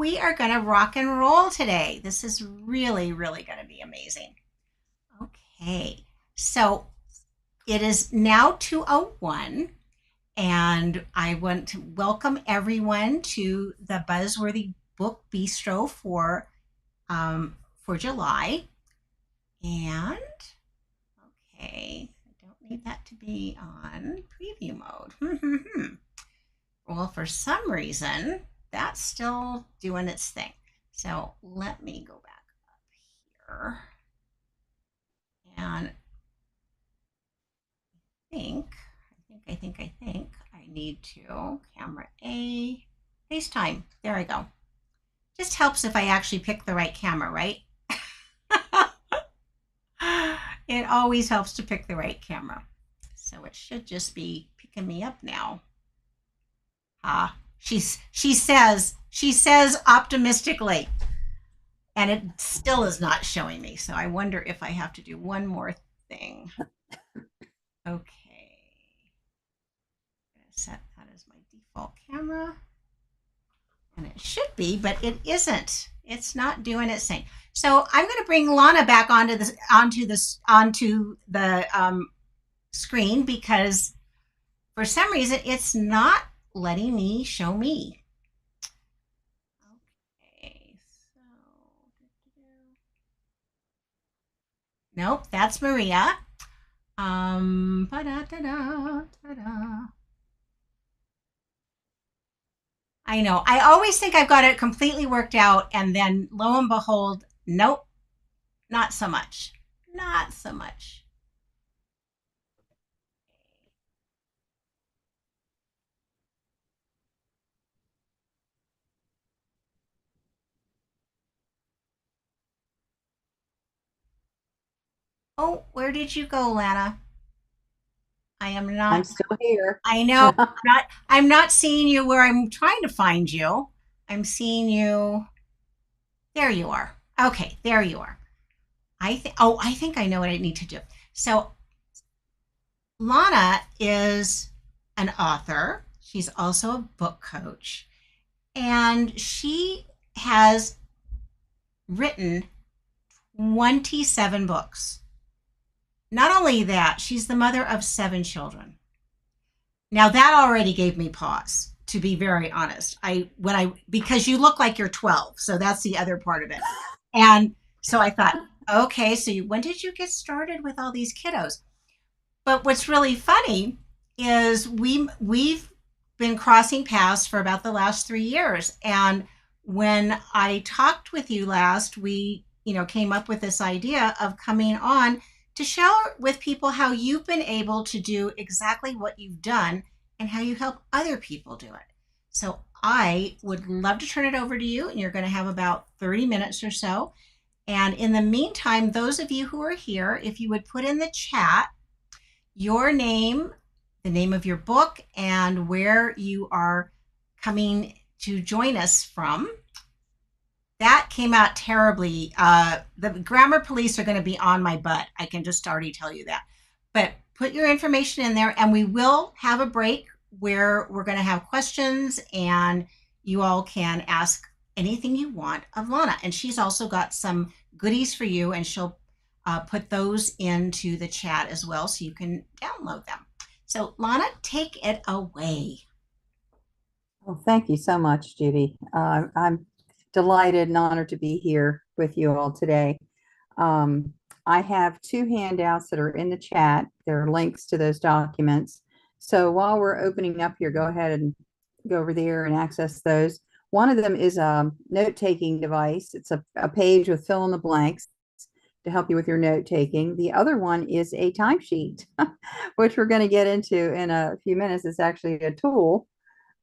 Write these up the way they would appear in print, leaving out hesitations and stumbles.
we are going to rock and roll today. This is really, really going to be amazing. Okay, so it is now 2:01, and I want to welcome everyone to the Buzzworthy Book Bistro for July. And okay, I don't need that to be on preview mode. Well, for some reason, that's still doing its thing. So let me go back up here. And I think I need to camera A, FaceTime. There I go. Just helps if I actually pick the right camera, right? It always helps to pick the right camera. So it should just be picking me up now. She says optimistically, and it still is not showing me. So I wonder if I have to do one more thing. Okay, I'm gonna set that as my default camera, and it should be, but it isn't. It's not doing its thing. So I'm going to bring Lana back onto the screen because for some reason it's not letting me show me. Okay, so nope, that's Maria. I know. I always think I've got it completely worked out, and then lo and behold, nope, not so much. Not so much. Oh, where did you go, Lana? I am I'm not. still here. I know. I'm not seeing you where I'm trying to find you. I'm seeing you. There you are. Okay, there you are. I think I know what I need to do. So Lana is an author. She's also a book coach, and she has written 27 books. Not only that, she's the mother of 7 children. Now that already gave me pause, to be very honest. Because you look like you're 12, so that's the other part of it. And so I thought, okay, so when did you get started with all these kiddos? But what's really funny is we've been crossing paths for about the last 3 years. And when I talked with you last, we came up with this idea of coming on to share with people how you've been able to do exactly what you've done and how you help other people do it. So I would love to turn it over to you, and you're going to have about 30 minutes or so. And in the meantime, those of you who are here, if you would put in the chat your name, the name of your book, and where you are coming to join us from. That came out terribly. The grammar police are going to be on my butt. I can just already tell you that. But put your information in there, and we will have a break where we're going to have questions, and you all can ask anything you want of Lana. And she's also got some goodies for you, and she'll put those into the chat as well so you can download them. So, Lana, take it away. Well, thank you so much, Judy. I'm delighted and honored to be here with you all today. I have 2 handouts that are in the chat. There are links to those documents. So while we're opening up here, go ahead and go over there and access those. One of them is a note-taking device. It's a page with fill in the blanks to help you with your note taking. The other one is a timesheet, which we're going to get into in a few minutes. It's actually a tool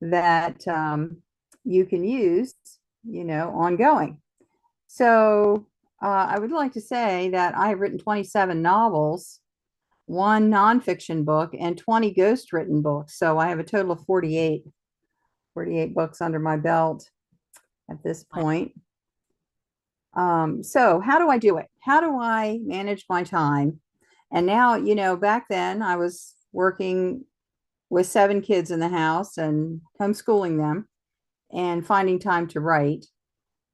that you can use, ongoing. So I would like to say that I have written 27 novels, 1 nonfiction book, and 20 ghost written books. So I have a total of 48 books under my belt at this point. So how do I do it? How do I manage my time? And now, back then I was working with 7 kids in the house and homeschooling them and finding time to write.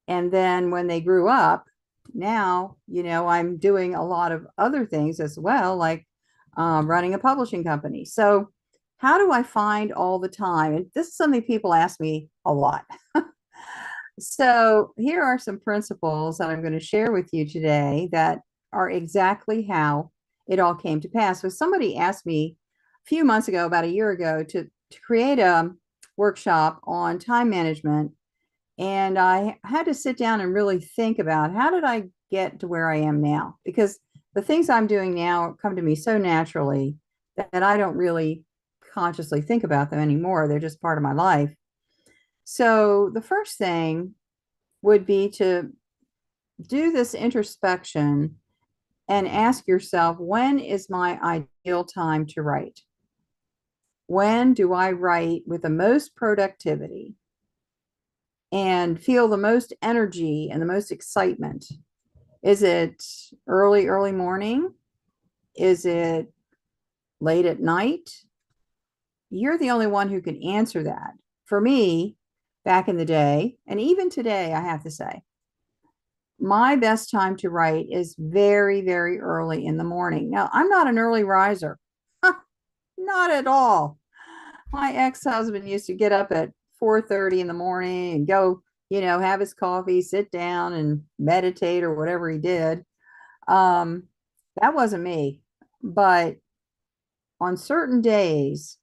And then when they grew up, now, I'm doing a lot of other things as well, like running a publishing company. So, how do I find all the time? And this is something people ask me a lot. So, here are some principles that I'm going to share with you today that are exactly how it all came to pass. So, somebody asked me a few months ago, about a year ago, to create a workshop on time management. And I had to sit down and really think about, how did I get to where I am now? Because the things I'm doing now come to me so naturally that I don't really consciously think about them anymore. They're just part of my life. So the first thing would be to do this introspection and ask yourself, when is my ideal time to write? When do I write with the most productivity and feel the most energy and the most excitement? Is it early morning? Is it late at night? You're the only one who can answer that. For me, back in the day, and even today, I have to say, my best time to write is very, very early in the morning. Now, I'm not an early riser, not at all. My ex-husband used to get up at 4:30 in the morning and go, have his coffee, sit down and meditate or whatever he did. Um, that wasn't me. But on certain days,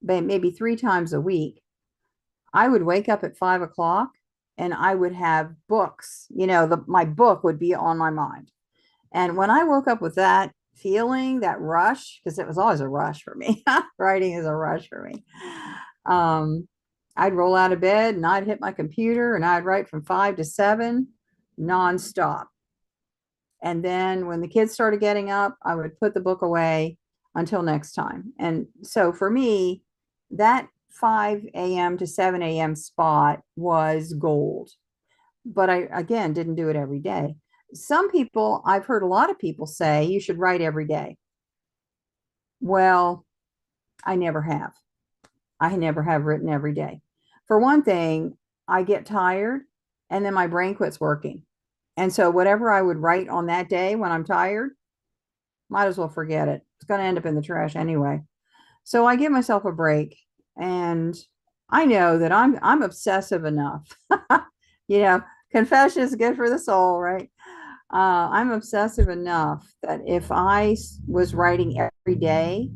maybe 3 times a week, I would wake up at 5 o'clock and I would have books. My book would be on my mind. And when I woke up with that feeling, that rush, because it was always a rush for me, writing is a rush for me. I'd roll out of bed and I'd hit my computer and I'd write from 5 to 7 nonstop. And then when the kids started getting up, I would put the book away until next time. And so for me, that 5 a.m. to 7 a.m. spot was gold. But I, again, didn't do it every day. Some people, I've heard a lot of people say you should write every day. Well, I never have. I never have written every day. For one thing, I get tired and then my brain quits working. And so whatever I would write on that day when I'm tired, might as well forget it. It's going to end up in the trash anyway. So I give myself a break, and I know that I'm obsessive enough. you know, Confession is good for the soul, right? I'm obsessive enough that if I was writing every day,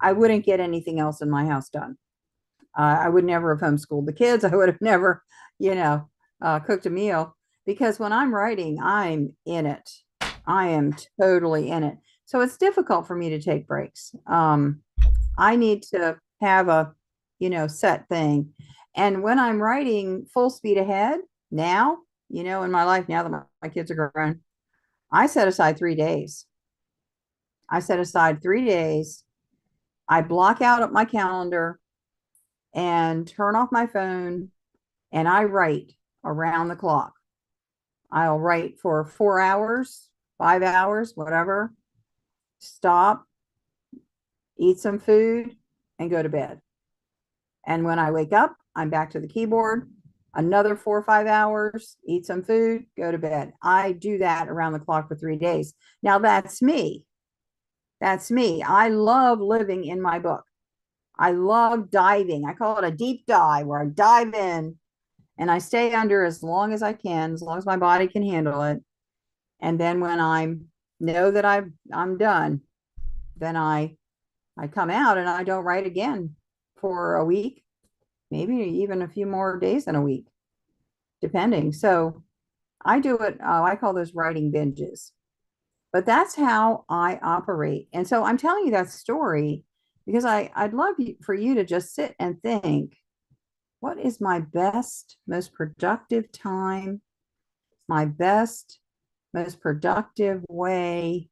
I wouldn't get anything else in my house done. I would never have homeschooled the kids. I would have never, cooked a meal, because when I'm writing, I'm in it. I am totally in it. So it's difficult for me to take breaks. I need to have a, set thing. And when I'm writing full speed ahead now, in my life, now that my kids are grown, I set aside 3 days. I set aside 3 days. I block out my calendar and turn off my phone, and I write around the clock. I'll write for 4 hours, 5 hours, whatever, stop, eat some food, and go to bed. And when I wake up, I'm back to the keyboard, another 4 or 5 hours, eat some food, go to bed. I do that around the clock for 3 days. Now, that's me. That's me. I love living in my book. I love diving. I call it a deep dive, where I dive in and I stay under as long as I can, as long as my body can handle it. And then when I know that I'm done, then I come out and I don't write again for a week, maybe even a few more days than a week, depending. So I do it. I call those writing binges. But that's how I operate. And so I'm telling you that story because I'd love for you to just sit and think, what is my best, most productive time, my best, most productive way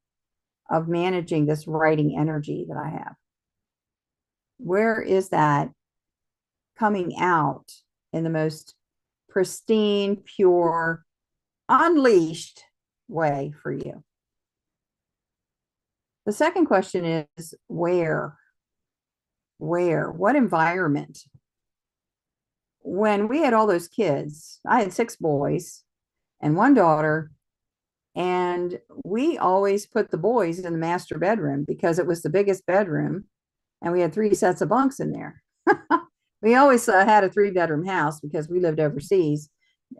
of managing this writing energy that I have? Where is that coming out in the most pristine, pure, unleashed way for you? The second question is where? What environment? when we had all those kids, I had 6 boys and 1 daughter, and we always put the boys in the master bedroom because it was the biggest bedroom, and we had 3 sets of bunks in there. We always had a 3-bedroom house because we lived overseas.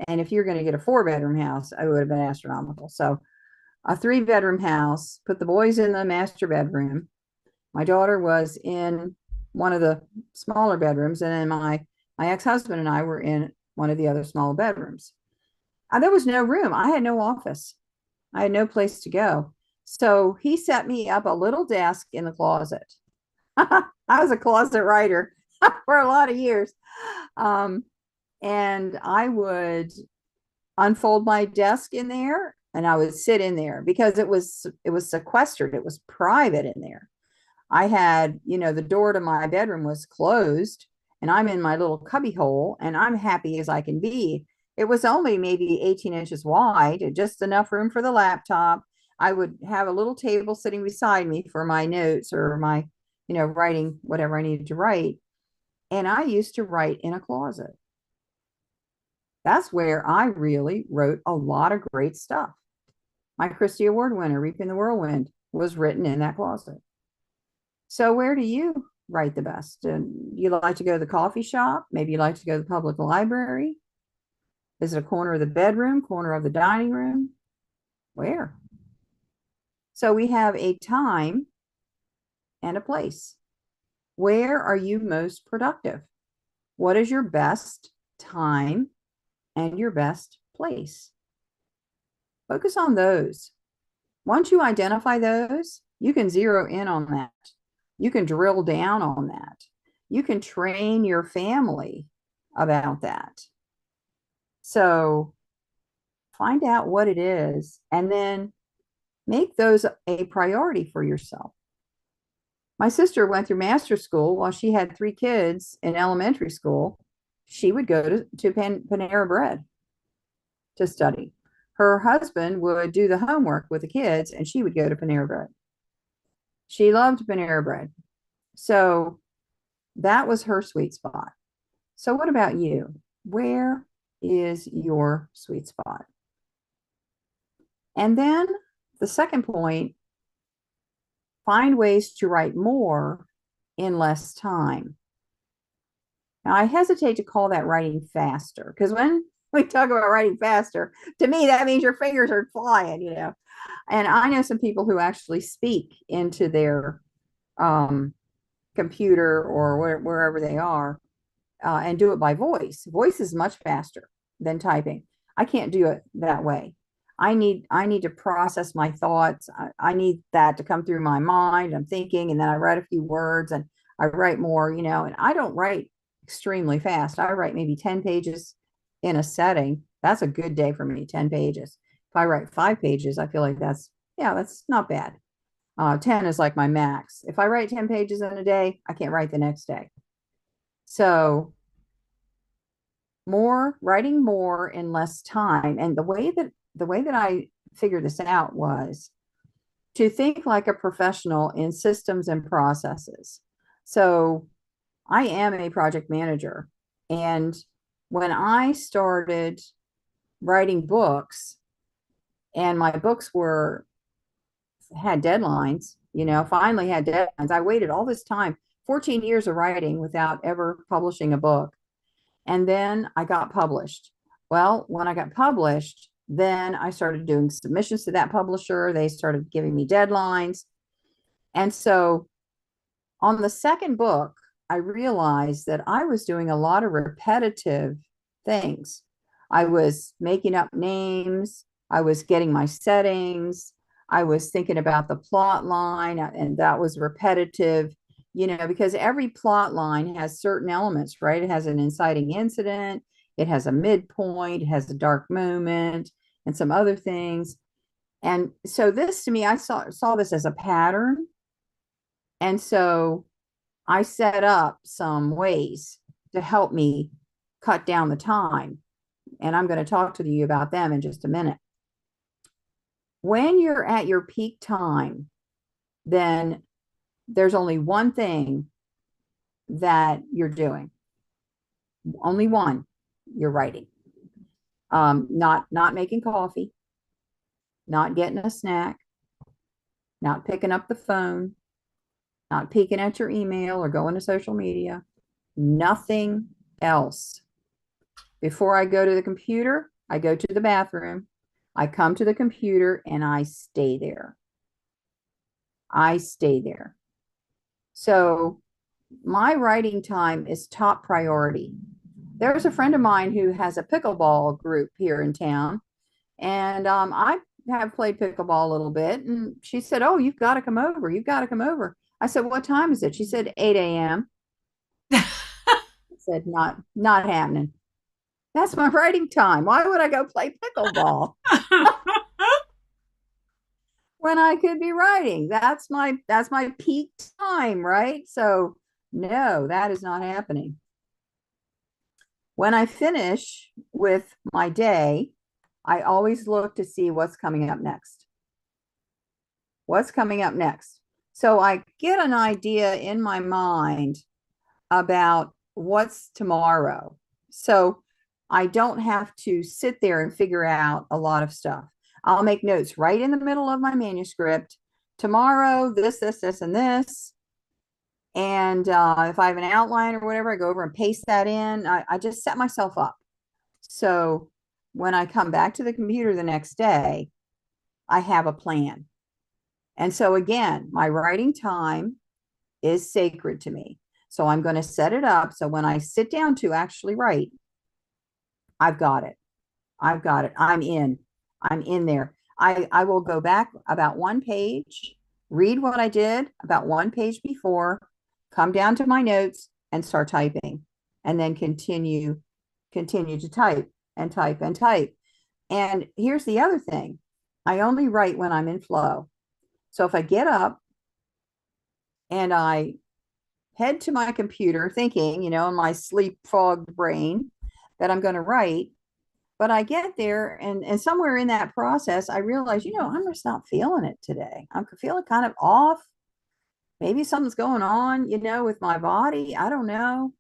And if you're going to get a 4-bedroom house, it would have been astronomical. So a 3-bedroom house, put the boys in the master bedroom. My daughter was in one of the smaller bedrooms, and then my ex-husband and I were in one of the other small bedrooms. There was no room. I had no office. I had no place to go. So he set me up a little desk in the closet. I was a closet writer for a lot of years. And I would unfold my desk in there, and I would sit in there because it was sequestered. It was private in there. I had, the door to my bedroom was closed, and I'm in my little cubby hole, and I'm happy as I can be. It was only maybe 18 inches wide, just enough room for the laptop. I would have a little table sitting beside me for my notes or my, writing whatever I needed to write. And I used to write in a closet. That's where I really wrote a lot of great stuff. My Christie Award winner, Reaping the Whirlwind, was written in that closet. So where do you write the best? You like to go to the coffee shop? Maybe you like to go to the public library? Is it a corner of the bedroom, corner of the dining room? Where? So we have a time and a place. Where are you most productive? What is your best time and your best place? Focus on those. Once you identify those, you can zero in on that. You can drill down on that. You can train your family about that. So find out what it is and then make those a priority for yourself. My sister went through master's school while she had 3 kids in elementary school. She would go to Panera Bread to study. Her husband would do the homework with the kids, and she would go to Panera Bread. She loved Panera Bread. So that was her sweet spot. So what about you? Where is your sweet spot? And then the second point, find ways to write more in less time. Now, I hesitate to call that writing faster, because when we talk about writing faster, to me, that means your fingers are flying, And I know some people who actually speak into their computer or wherever they are and do it by voice. Voice is much faster than typing. I can't do it that way. I need to process my thoughts. I need that to come through my mind. I'm thinking, and then I write a few words and I write more, and I don't write extremely fast. I write maybe 10 pages in a setting. That's a good day for me, 10 pages. If I write 5 pages, I feel like that's not bad. 10 is like my max. If I write 10 pages in a day, I can't write the next day. So writing more in less time. And the way that I figured this out was to think like a professional in systems and processes. So I am a project manager. And when I started writing books, and my books had deadlines, finally had deadlines. I waited all this time, 14 years of writing without ever publishing a book. And then I got published. Well, when I got published, then I started doing submissions to that publisher. They started giving me deadlines. And so on the second book, I realized that I was doing a lot of repetitive things. I was making up names. I was getting my settings. I was thinking about the plot line, and that was repetitive, because every plot line has certain elements, right? It has an inciting incident, it has a midpoint, it has a dark moment, and some other things. And so this, to me, I saw this as a pattern. And so I set up some ways to help me cut down the time. And I'm going to talk to you about them in just a minute. When you're at your peak time, then there's only one thing that you're doing. Only one you're writing. Not making coffee, not getting a snack, not picking up the phone, not peeking at your email or going to social media, nothing else. Before I go to the computer, I go to the bathroom, I come to the computer and I stay there. I stay there. So my writing time is top priority. There's a friend of mine who has a pickleball group here in town, and I have played pickleball a little bit. And she said, "Oh, you've got to come over. You've got to come over." I said, "What time is it?" She said, 8 a.m. I said, not happening. That's my writing time. Why would I go play pickleball when I could be writing? That's my peak time, right? So no, that is not happening. When I finish with my day, I always look to see what's coming up next. What's coming up next? So I get an idea in my mind about what's tomorrow. So I don't have to sit there and figure out a lot of stuff. I'll make notes right in the middle of my manuscript. Tomorrow, this, and this. And if I have an outline or whatever, I go over and paste that in. I just set myself up. So when I come back to the computer the next day, I have a plan. And so again, my writing time is sacred to me. So I'm going to set it up. So when I sit down to actually write, I've got it. I've got it. I'm in. I'm in there. I will go back about one page, read what I did about one page before, come down to my notes and start typing, and then continue to type and type and type. And here's the other thing. I only write when I'm in flow. So if I get up and I head to my computer thinking, in my sleep fogged brain that I'm going to write, but I get there and somewhere in that process, I realize, I'm just not feeling it today. I'm feeling kind of off. Maybe something's going on, with my body. I don't know.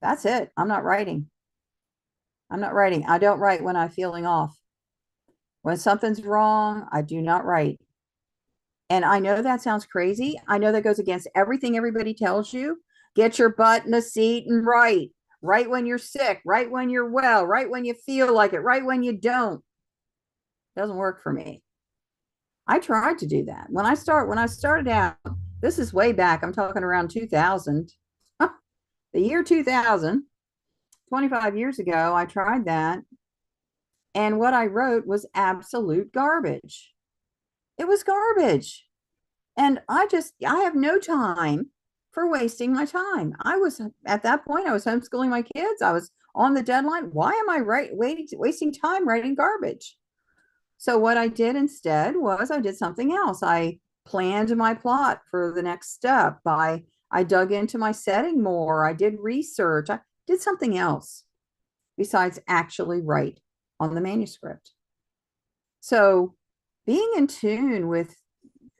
That's it. I'm not writing. I'm not writing. I don't write when I'm feeling off. When something's wrong, I do not write. And I know that sounds crazy. I know that goes against everything everybody tells you. Get your butt in a seat and write. Write when you're sick. Write when you're well. Write when you feel like it. Write when you don't. Doesn't work for me. I tried to do that. When I started out, this is way back. I'm talking around 2000. The year 2000, 25 years ago, I tried that. And what I wrote was absolute garbage. It was garbage. And I have no time for wasting my time. At that point, I was homeschooling my kids. I was on the deadline. Why am I wasting time writing garbage? So what I did instead was I did something else. I planned my plot for the next step. I dug into my setting more. I did research. I did something else besides actually write on the manuscript. So being in tune with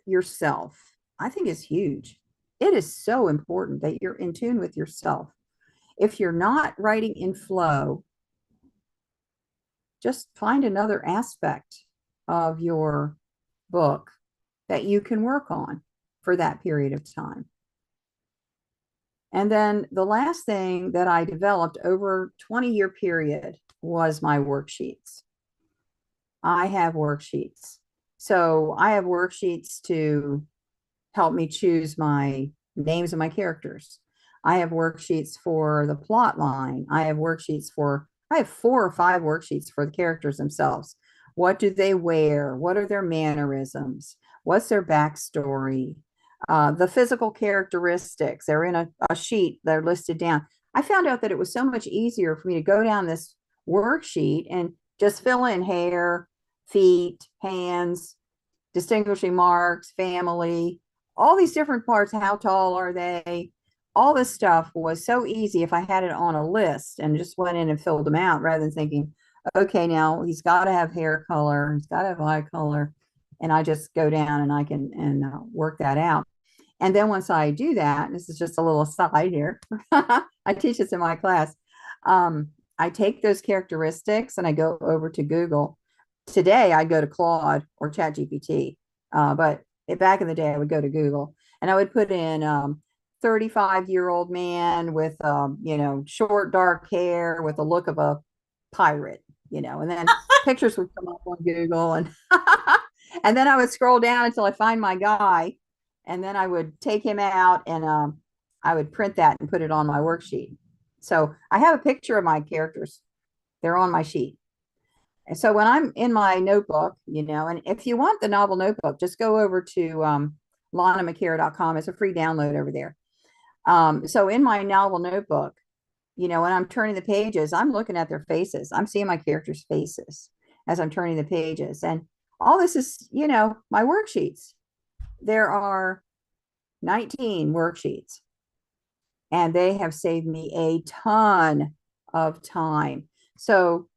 yourself, I think, is huge. It is so important that you're in tune with yourself. If you're not writing in flow, just find another aspect of your book that you can work on for that period of time. And then the last thing that I developed over a 20-year period was my worksheets. I have worksheets. So I have worksheets to help me choose my names of my characters. I have worksheets for the plot line. I have 4 or 5 worksheets for the characters themselves. What do they wear? What are their mannerisms? What's their backstory? The physical characteristics, they're in a sheet, they're listed down. I found out that it was so much easier for me to go down this worksheet and just fill in hair, feet, hands, distinguishing marks, family, all these different parts. How tall are they? All this stuff was so easy if I had it on a list and just went in and filled them out rather than thinking, okay, now he's got to have hair color, he's got to have eye color. And I just go down and I can work that out. And then once I do that, this is just a little aside here, I teach this in my class. I take those characteristics and I go over to Google. Today, I go to Claude or ChatGPT, but back in the day, I would go to Google and I would put in 35-year-old man with, short dark hair with the look of a pirate, and then pictures would come up on Google and and then I would scroll down until I find my guy, and then I would take him out and I would print that and put it on my worksheet. So I have a picture of my characters. They're on my sheet. And so when I'm in my notebook, and if you want the novel notebook, just go over to lanamacara.com. It's a free download over there. So in my novel notebook, when I'm turning the pages, I'm looking at their faces. I'm seeing my characters' faces as I'm turning the pages. And all this is, my worksheets. There are 19 worksheets, and they have saved me a ton of time. So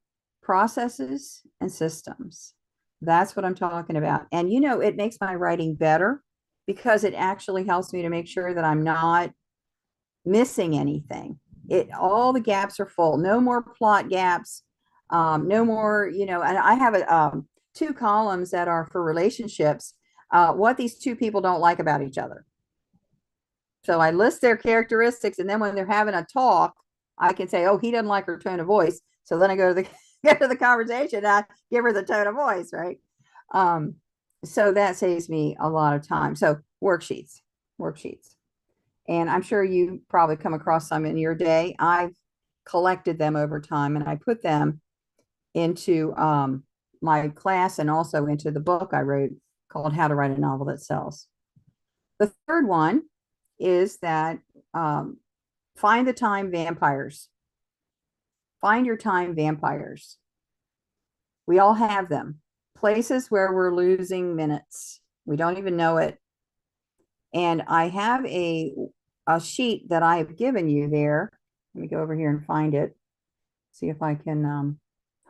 processes and systems, that's what I'm talking about. And, it makes my writing better because it actually helps me to make sure that I'm not missing anything. All the gaps are full. No more plot gaps. No more, and I have two columns that are for relationships, what these two people don't like about each other. So I list their characteristics, and then when they're having a talk, I can say, oh, he doesn't like her tone of voice. So then I go to the get to the conversation, I give her the tone of voice, right? So that saves me a lot of time. So worksheets. And I'm sure you probably come across some in your day. I've collected them over time, and I put them into my class and also into the book I wrote called How to Write a Novel That Sells. The third one is that find the time vampires. Find your time vampires. We all have them. Places where we're losing minutes. We don't even know it. And I have a sheet that I have given you there. Let me go over here and find it. See if I can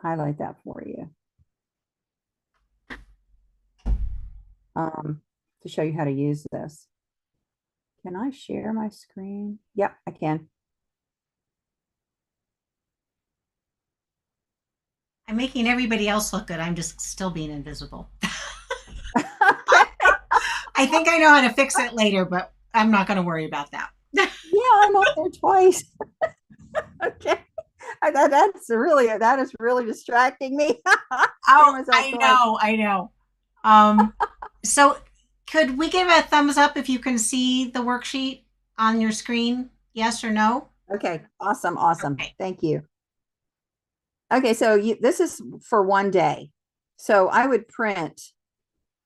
highlight that for you. To show you how to use this. Can I share my screen? Yep, I can. I'm making everybody else look good. I'm just still being invisible. I think I know how to fix it later, but I'm not going to worry about that. Yeah, I'm up there twice. Okay. That is really distracting me. Oh, I know. So could we give a thumbs up if you can see the worksheet on your screen? Yes or no? Okay, awesome. Okay. Thank you. Okay, so this is for one day. So I would print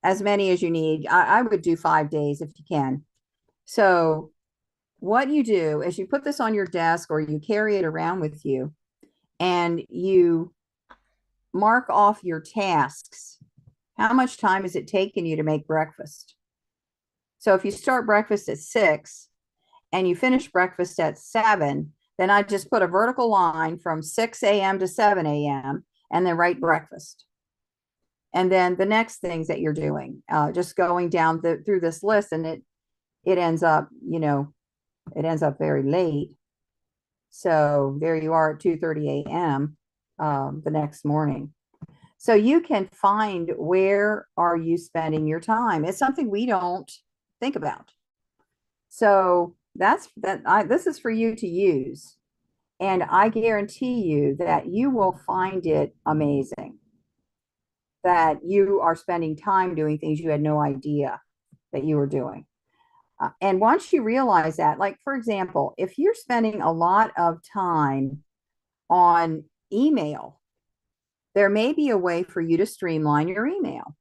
as many as you need. I would do 5 days if you can. So what you do is you put this on your desk or you carry it around with you, and you mark off your tasks. How much time is it taking you to make breakfast? So if you start breakfast at 6 and you finish breakfast at 7, then I just put a vertical line from 6 a.m. to 7 a.m. and then write breakfast. And then the next things that you're doing, just going down through this list, and it ends up, it ends up very late. So there you are at 2:30 a.m. The next morning. So you can find, where are you spending your time? It's something we don't think about. So this is for you to use. And I guarantee you that you will find it amazing, that you are spending time doing things you had no idea that you were doing. And once you realize that, like, for example, if you're spending a lot of time on email, there may be a way for you to streamline your email.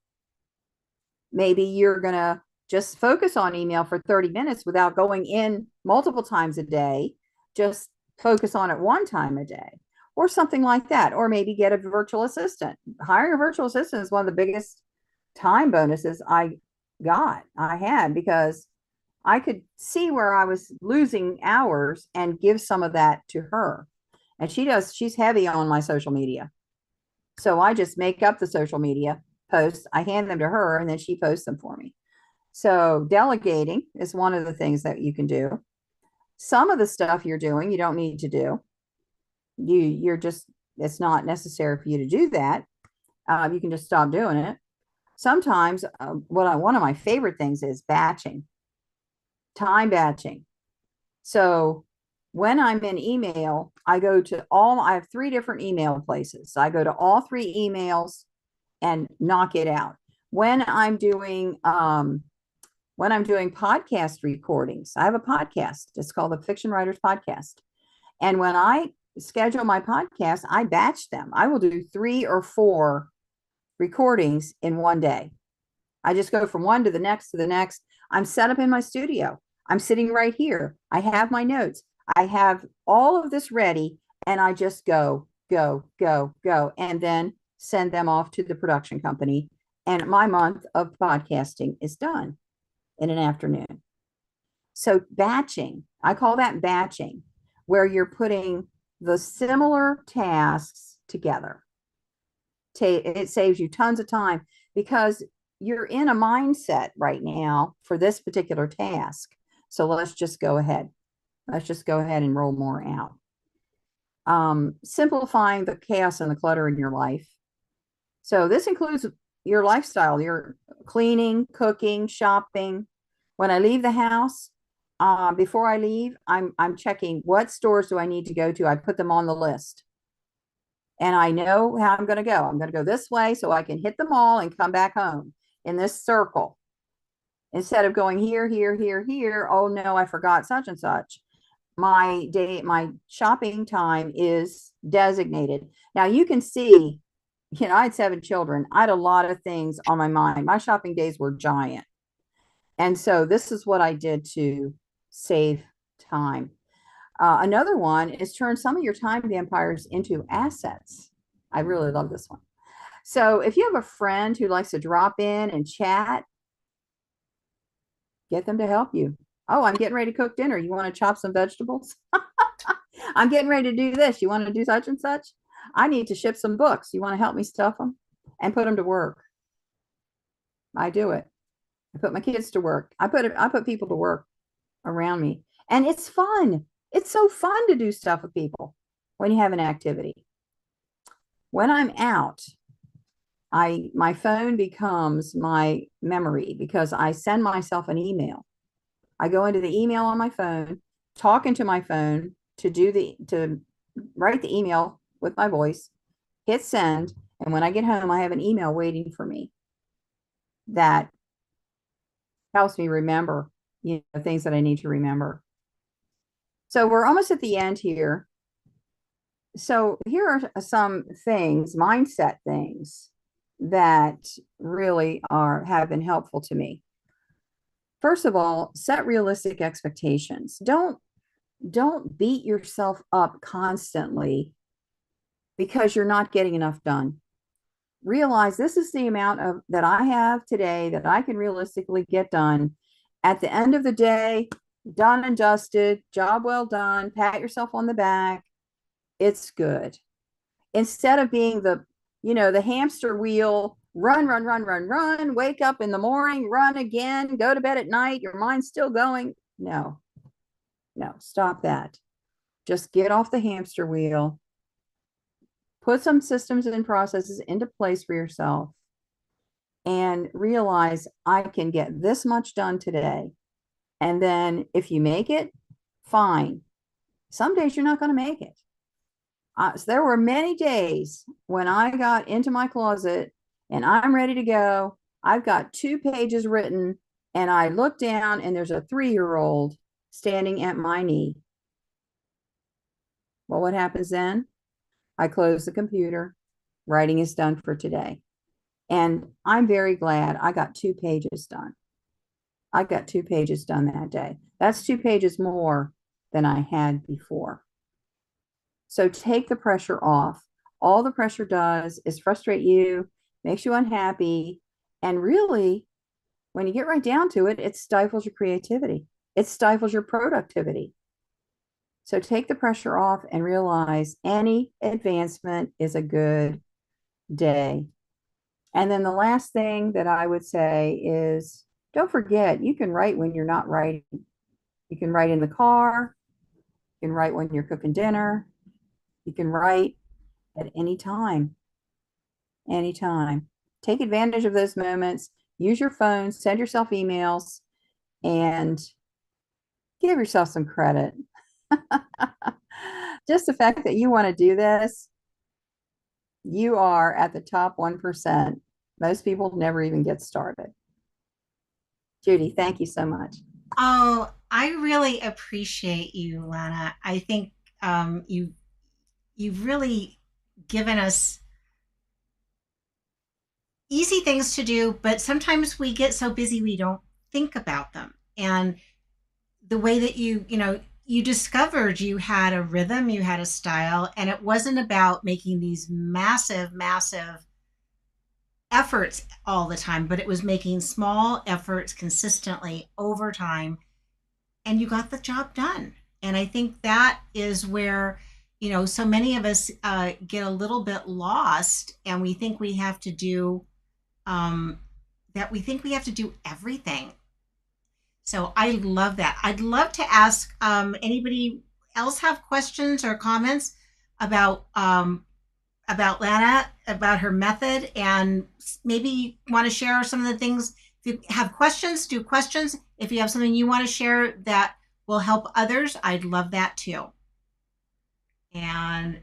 Maybe you're going to just focus on email for 30 minutes without going in multiple times a day. Just focus on it one time a day or something like that. Or maybe get a virtual assistant. Hiring a virtual assistant is one of the biggest time bonuses I had, because I could see where I was losing hours and give some of that to her. And she's heavy on my social media. So I just make up the social media posts, I hand them to her, and then she posts them for me. So delegating is one of the things that you can do. Some of the stuff you're doing, you don't need to do. You're just, it's not necessary for you to do that. You can just stop doing it. Sometimes one of my favorite things is batching, time batching. So when I'm in email, I have 3 different email places. I go to all 3 emails and knock it out. When I'm doing podcast recordings, I have a podcast. It's called the Fiction Writers Podcast. And when I schedule my podcast, I batch them. I will do 3 or 4 recordings in one day. I just go from one to the next to the next. I'm set up in my studio. I'm sitting right here. I have my notes. I have all of this ready, and I just go, go, go, go, and then send them off to the production company. And my month of podcasting is done in an afternoon. So batching, I call that batching, where you're putting the similar tasks together. It saves you tons of time because you're in a mindset right now for this particular task. So let's just go ahead. Let's just go ahead and roll more out. Simplifying the chaos and the clutter in your life. So this includes your lifestyle, your cleaning, cooking, shopping. When I leave the house, before I leave, I'm checking what stores do I need to go to. I put them on the list. And I know how I'm going to go. I'm going to go this way so I can hit them all and come back home in this circle. Instead of going here, here, here, here. Oh no, I forgot such and such. My shopping time is designated. Now you can see, I had 7 children. I had a lot of things on my mind. My shopping days were giant. And so this is what I did to save time. Another one is turn some of your time vampires into assets. I really love this one. So if you have a friend who likes to drop in and chat, get them to help you. Oh, I'm getting ready to cook dinner. You want to chop some vegetables? I'm getting ready to do this. You want to do such and such? I need to ship some books. You want to help me stuff them and put them to work? I do it. I put my kids to work. I put people to work around me. And it's fun. It's so fun to do stuff with people when you have an activity. When I'm out, my phone becomes my memory because I send myself an email. I go into the email on my phone, talk into my phone to write the email with my voice, hit send, and when I get home, I have an email waiting for me that helps me remember, things that I need to remember. So we're almost at the end here. So here are some things, mindset things that really have been helpful to me. First of all, set realistic expectations. Don't beat yourself up constantly because you're not getting enough done. Realize this is the amount that I have today that I can realistically get done. At the end of the day, done and dusted, job well done, pat yourself on the back. It's good. Instead of being the hamster wheel, run, run, run, run, run, wake up in the morning, run again, go to bed at night, your mind's still going. No, stop that. Just get off the hamster wheel. Put some systems and processes into place for yourself and realize I can get this much done today. And then if you make it, fine. Some days you're not going to make it. So there were many days when I got into my closet and I'm ready to go. I've got 2 pages written and I look down and there's a 3-year-old standing at my knee. Well, what happens then? I close the computer. Writing is done for today. And I'm very glad I got 2 pages done. I got 2 pages done that day. That's 2 pages more than I had before. So take the pressure off. All the pressure does is frustrate you, makes you unhappy. And really, when you get right down to it, it stifles your creativity. It stifles your productivity. So take the pressure off and realize any advancement is a good day. And then the last thing that I would say is don't forget, you can write when you're not writing. You can write in the car. You can write when you're cooking dinner. You can write at any time, anytime. Take advantage of those moments. Use your phone, send yourself emails, and give yourself some credit. Just the fact that you want to do this, you are at the top 1%. Most people never even get started. Judy, thank you so much. Oh, I really appreciate you, Lana. I think you've really given us easy things to do, but sometimes we get so busy we don't think about them. And the way that you discovered you had a rhythm, you had a style, and it wasn't about making these massive, massive efforts all the time, but it was making small efforts consistently over time, and you got the job done. And I think that is where, so many of us get a little bit lost, and we think we have to do um, we think we have to do everything. So I love that. I'd love to ask anybody else have questions or comments about about Lana, about her method, and maybe want to share some of the things. If you have questions, do questions. If you have something you want to share that will help others, I'd love that too. And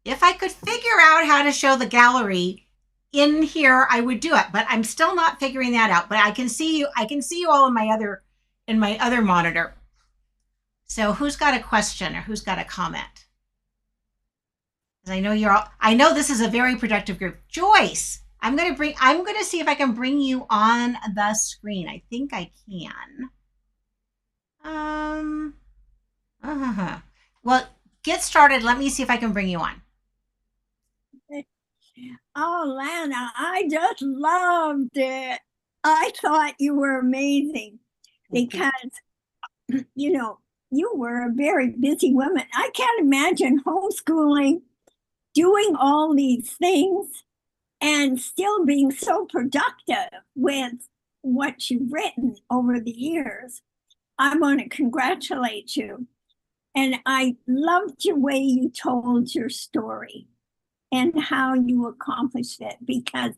if I could figure out how to show the gallery in here, I would do it. But I'm still not figuring that out. But I can see you. I can see you all in my other monitor. So who's got a question or who's got a comment? I know you're all, I know this is a very productive group. Joyce, I'm gonna see if I can bring you on the screen. I think I can. Um uh-huh. Well, get started. Let me see if I can bring you on. Oh, Lana, I just loved it. I thought you were amazing because, you were a very busy woman. I can't imagine homeschooling, doing all these things, and still being so productive with what you've written over the years. I want to congratulate you. And I loved your way you told your story and how you accomplished it, because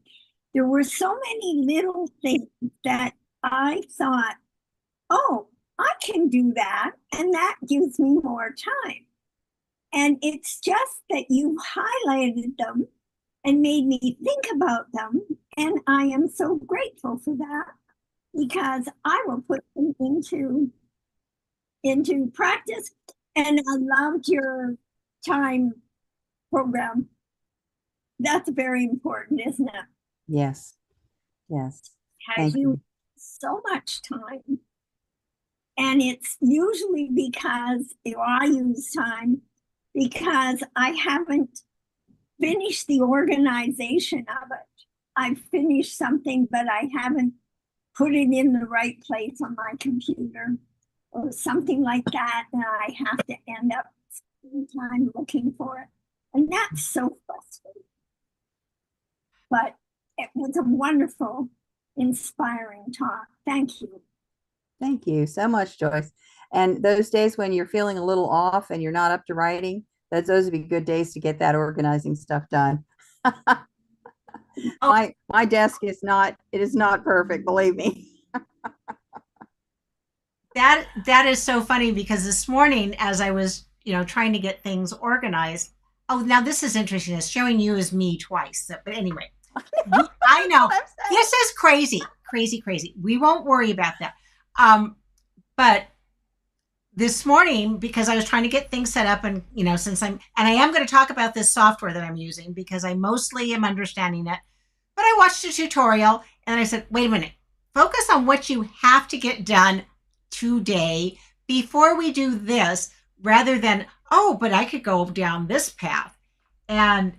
there were so many little things that I thought, oh, I can do that. And that gives me more time. And it's just that you highlighted them and made me think about them. And I am so grateful for that, because I will put them into practice. And I loved your time program. That's very important, isn't it? Yes. Yes. Has Thank you you. so much time. And it's usually because I use time because I haven't finished the organization of it. I've finished something, but I haven't put it in the right place on my computer or something like that. And I have to end up spending time looking for it. And that's so frustrating. But it was a wonderful, inspiring talk. Thank you. Thank you so much, Joyce. And those days when you're feeling a little off and you're not up to writing, those would be good days to get that organizing stuff done. Oh, My desk is not, it is not perfect, believe me. that is so funny because this morning as I was, trying to get things organized. Oh, now this is interesting. It's showing you as me twice. So, but anyway, I know this is crazy, crazy, crazy. We won't worry about that. But this morning, because I was trying to get things set up, and since I am going to talk about this software that I'm using because I mostly am understanding it, but I watched a tutorial and I said, wait a minute, focus on what you have to get done today before we do this, rather than, oh, but I could go down this path. And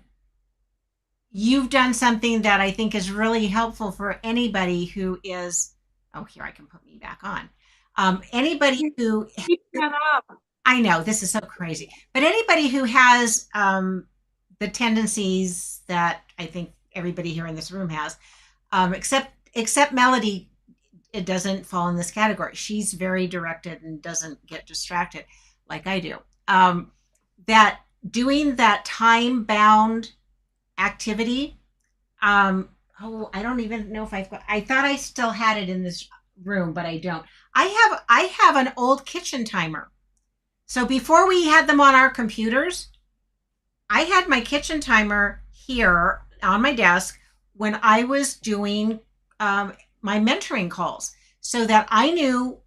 you've done something that I think is really helpful for anybody who is, oh, here, I can put me back on. Anybody who, I know this is so crazy, but anybody who has the tendencies that I think everybody here in this room has, except Melody it doesn't fall in this category. She's very directed and doesn't get distracted like I do. That doing that time bound activity. I don't even know if I thought I still had it in this room, but I don't. I have an old kitchen timer. So before we had them on our computers, I had my kitchen timer here on my desk when I was doing my mentoring calls, so that I knew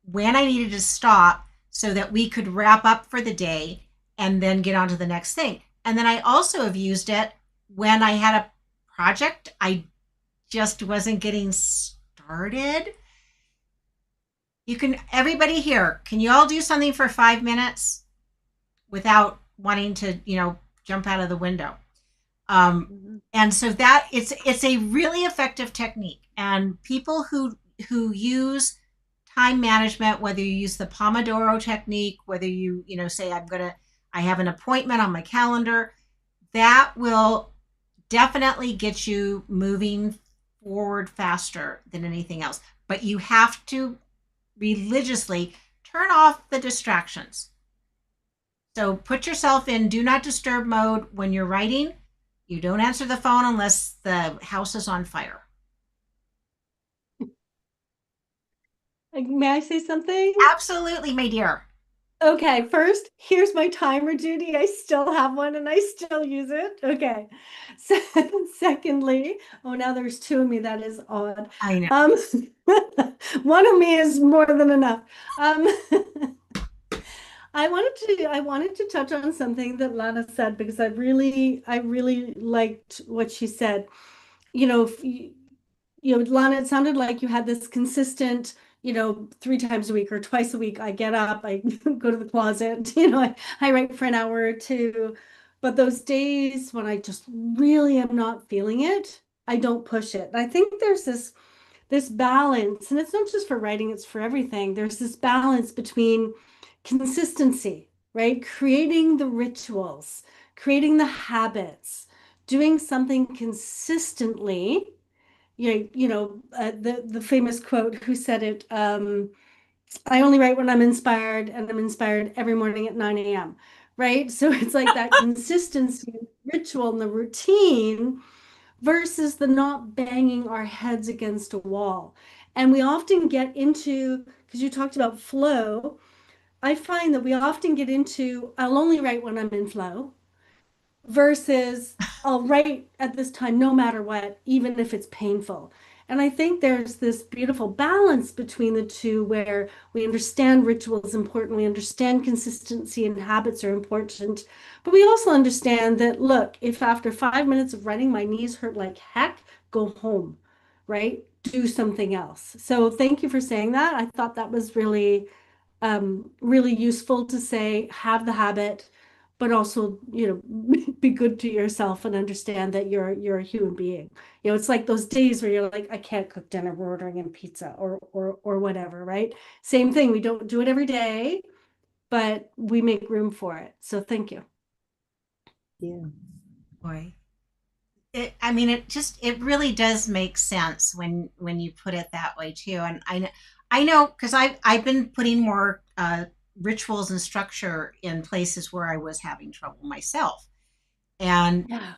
when I needed to stop so that we could wrap up for the day and then get on to the next thing. And then I also have used it when I had a project I just wasn't getting started. You can, everybody here, can you all do something for 5 minutes without wanting to, jump out of the window? And so that it's a really effective technique. And people who use time management, whether you use the Pomodoro technique, whether you say I have an appointment on my calendar, that will definitely get you moving forward faster than anything else. But you have to religiously turn off the distractions. So put yourself in do not disturb mode when you're writing. You don't answer the phone unless the house is on fire. May I say something? Absolutely, my dear. Okay, first, here's my timer, Judy. I still have one and I still use it. Okay. So, secondly, now there's two of me. That is odd. I know. One of me is more than enough. I wanted to touch on something that Lana said because I really liked what she said. Lana, it sounded like you had this consistent, 3 times a week or twice a week. I get up, I go to the closet, I write for an hour or two. But those days when I just really am not feeling it, I don't push it. I think there's this balance, and it's not just for writing, it's for everything. There's this balance between consistency, right? Creating the rituals, creating the habits, doing something consistently. The famous quote, who said it? I only write when I'm inspired, and I'm inspired every morning at 9 a.m. Right? So it's like that consistency, ritual, and the routine versus the not banging our heads against a wall. And we often get into, because you talked about flow, I find that we often get into, I'll only write when I'm in flow, versus I'll write at this time no matter what, even if it's painful. And I think there's this beautiful balance between the two where we understand ritual is important, we understand consistency and habits are important, but we also understand that, look, if after 5 minutes of writing my knees hurt like heck, go home, right? Do something else. So thank you for saying that. I thought that was really, really useful to say, have the habit, but also, be good to yourself and understand that you're a human being. It's like those days where you're like, I can't cook dinner, we're ordering in pizza or whatever, right? Same thing. We don't do it every day, but we make room for it. So thank you. Yeah. Boy. It really does make sense when you put it that way too. And I know because I've been putting more rituals and structure in places where I was having trouble myself. And Yeah.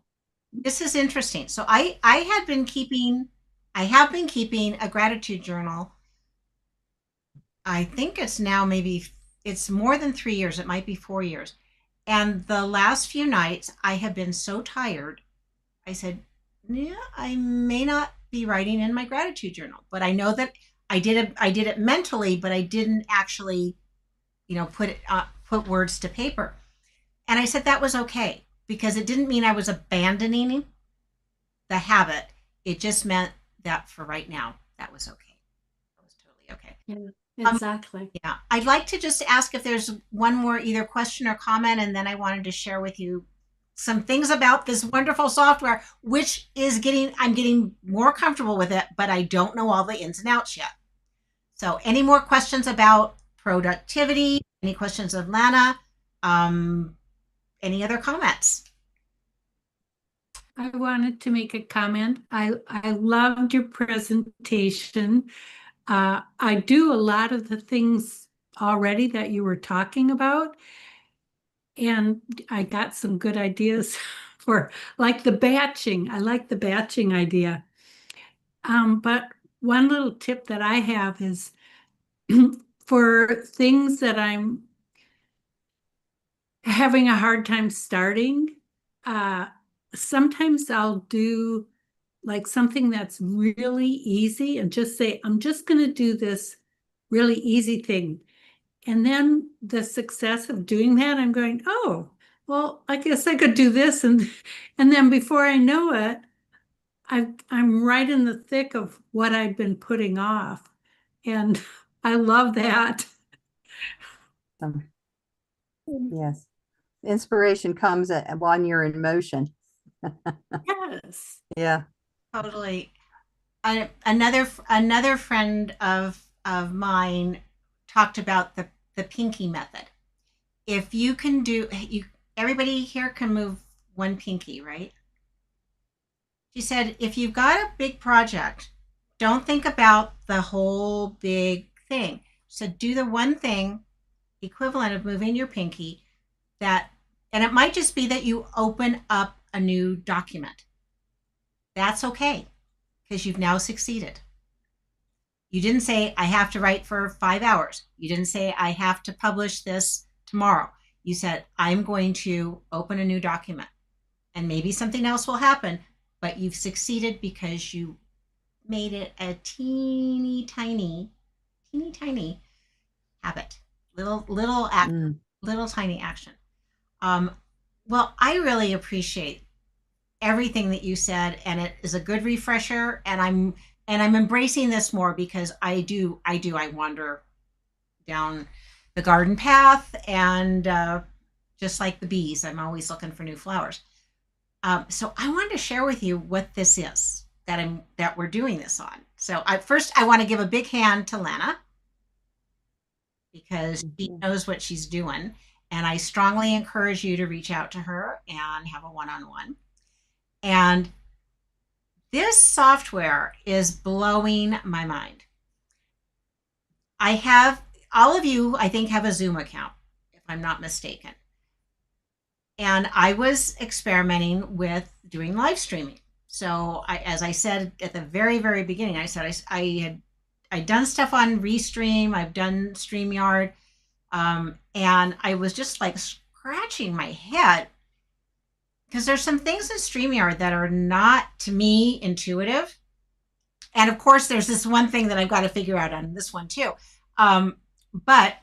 this is interesting. So I have been keeping a gratitude journal. I think it's now it's more than 3 years. It might be 4 years. And the last few nights I have been so tired. I said, yeah, I may not be writing in my gratitude journal, but I know that I did it mentally, but I didn't actually put words to paper. And I said that was okay because it didn't mean I was abandoning the habit. It just meant that for right now, that was okay. That was totally okay. Yeah, exactly. Yeah. I'd like to just ask if there's one more either question or comment, and then I wanted to share with you some things about this wonderful software, which I'm getting more comfortable with it, but I don't know all the ins and outs yet. So any more questions about productivity? Any questions of Lana? Any other comments? I wanted to make a comment. I loved your presentation. I do a lot of the things already that you were talking about, and I got some good ideas for like the batching. I like the batching idea. But one little tip that I have is for things that I'm having a hard time starting, uh, sometimes I'll do like something that's really easy and just say, I'm just going to do this really easy thing. And then the success of doing that, I'm going, oh, well, I guess I could do this. And then before I know it, I'm right in the thick of what I've been putting off. And I love that. Um, Yes. Inspiration comes when you're in motion. Yes. Yeah. Totally. Another friend of mine talked about the pinky method. If you can do you everybody here can move one pinky, right? She said if you've got a big project, don't think about the whole big thing. So do the one thing equivalent of moving your pinky that, and it might just be that you open up a new document. That's okay because you've now succeeded. You didn't say, I have to write for 5 hours. You didn't say, I have to publish this tomorrow. You said, I'm going to open a new document and maybe something else will happen, but you've succeeded because you made it a teeny tiny habit, little tiny action. Well, I really appreciate everything that you said, and it is a good refresher. And I'm embracing this more because I wander down the garden path, and just like the bees, I'm always looking for new flowers. So I wanted to share with you what this is that we're doing this on. So first I want to give a big hand to Lana because she knows what she's doing. And I strongly encourage you to reach out to her and have a one-on-one. And this software is blowing my mind. All of you, I think, have a Zoom account, if I'm not mistaken. And I was experimenting with doing live streaming. So as I said at the very, very beginning, I said I'd done stuff on Restream, I've done StreamYard, and I was just like scratching my head because there's some things in StreamYard that are not, to me, intuitive. And of course, there's this one thing that I've got to figure out on this one too. But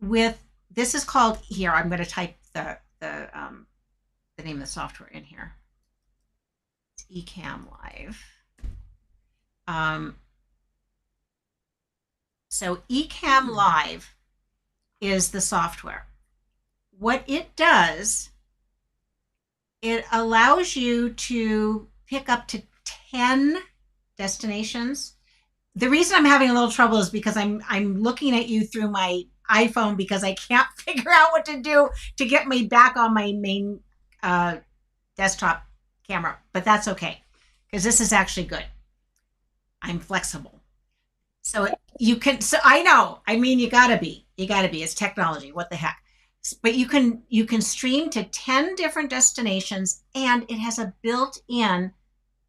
this is called, here, I'm going to type the name of the software in here. It's Ecamm Live. So Ecamm Live is the software. What it does, it allows you to pick up to 10 destinations. The reason I'm having a little trouble is because I'm looking at you through my iPhone because I can't figure out what to do to get me back on my main desktop camera, but that's okay because this is actually good. I'm flexible. So you can, so I know, I mean, you gotta be, it's technology, what the heck. But you can stream to 10 different destinations, and it has a built-in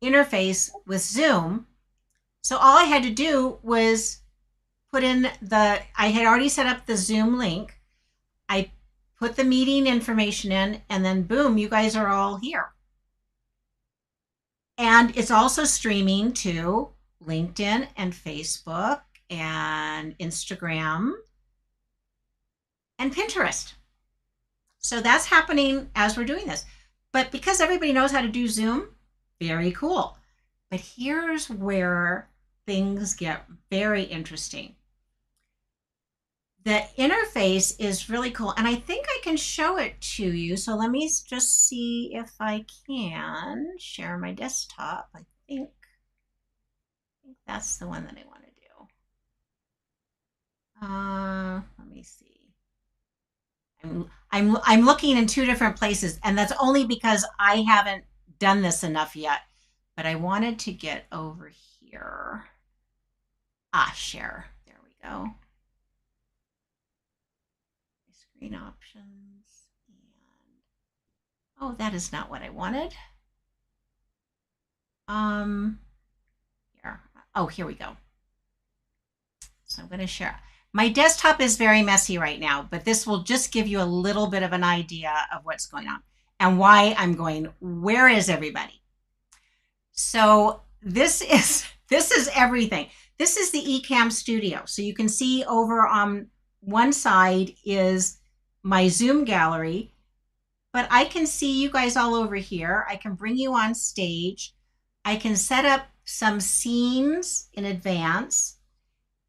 interface with Zoom. So all I had to do was put in I had already set up the Zoom link. I put the meeting information in, and then boom, you guys are all here. And it's also streaming to LinkedIn and Facebook and Instagram and Pinterest. So that's happening as we're doing this. But because everybody knows how to do Zoom, very cool. But here's where things get very interesting. The interface is really cool, and I think I can show it to you. So let me just see if I can share my desktop. I think that's the one that I want to do. Let me see. I'm looking in two different places, and that's only because I haven't done this enough yet, but I wanted to get over here. Share. There we go. Screen options. And oh, that is not what I wanted. Here. Oh, here we go. So I'm going to share. My desktop is very messy right now, but this will just give you a little bit of an idea of what's going on and why I'm going, where is everybody? So this is everything. This is the Ecamm Studio. So you can see over on one side is my Zoom gallery, but I can see you guys all over here. I can bring you on stage. I can set up some scenes in advance,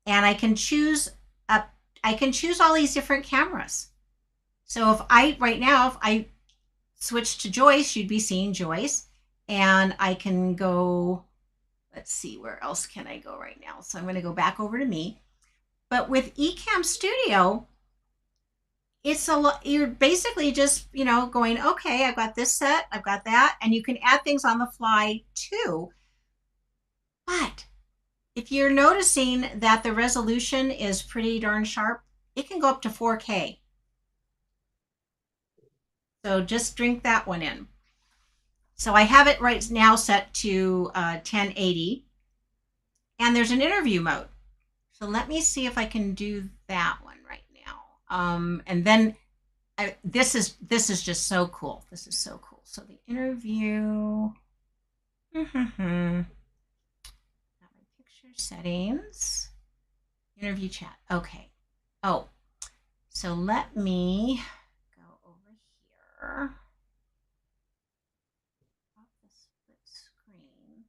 and I can choose all these different cameras. So if I switch to Joyce, you'd be seeing Joyce, and I can go, let's see, where else can I go right now? So I'm going to go back over to me. But with Ecamm Studio, it's a lot. You're basically just, going, okay, I've got this set, I've got that, and you can add things on the fly too. But if you're noticing that the resolution is pretty darn sharp, it can go up to 4K. So just drink that one in. So I have it right now set to 1080, and there's an interview mode. So let me see if I can do that one right now. And then this is just so cool. This is so cool. So the interview. Got my picture settings. Interview chat. Okay. Oh, so let me go over here. Split screen.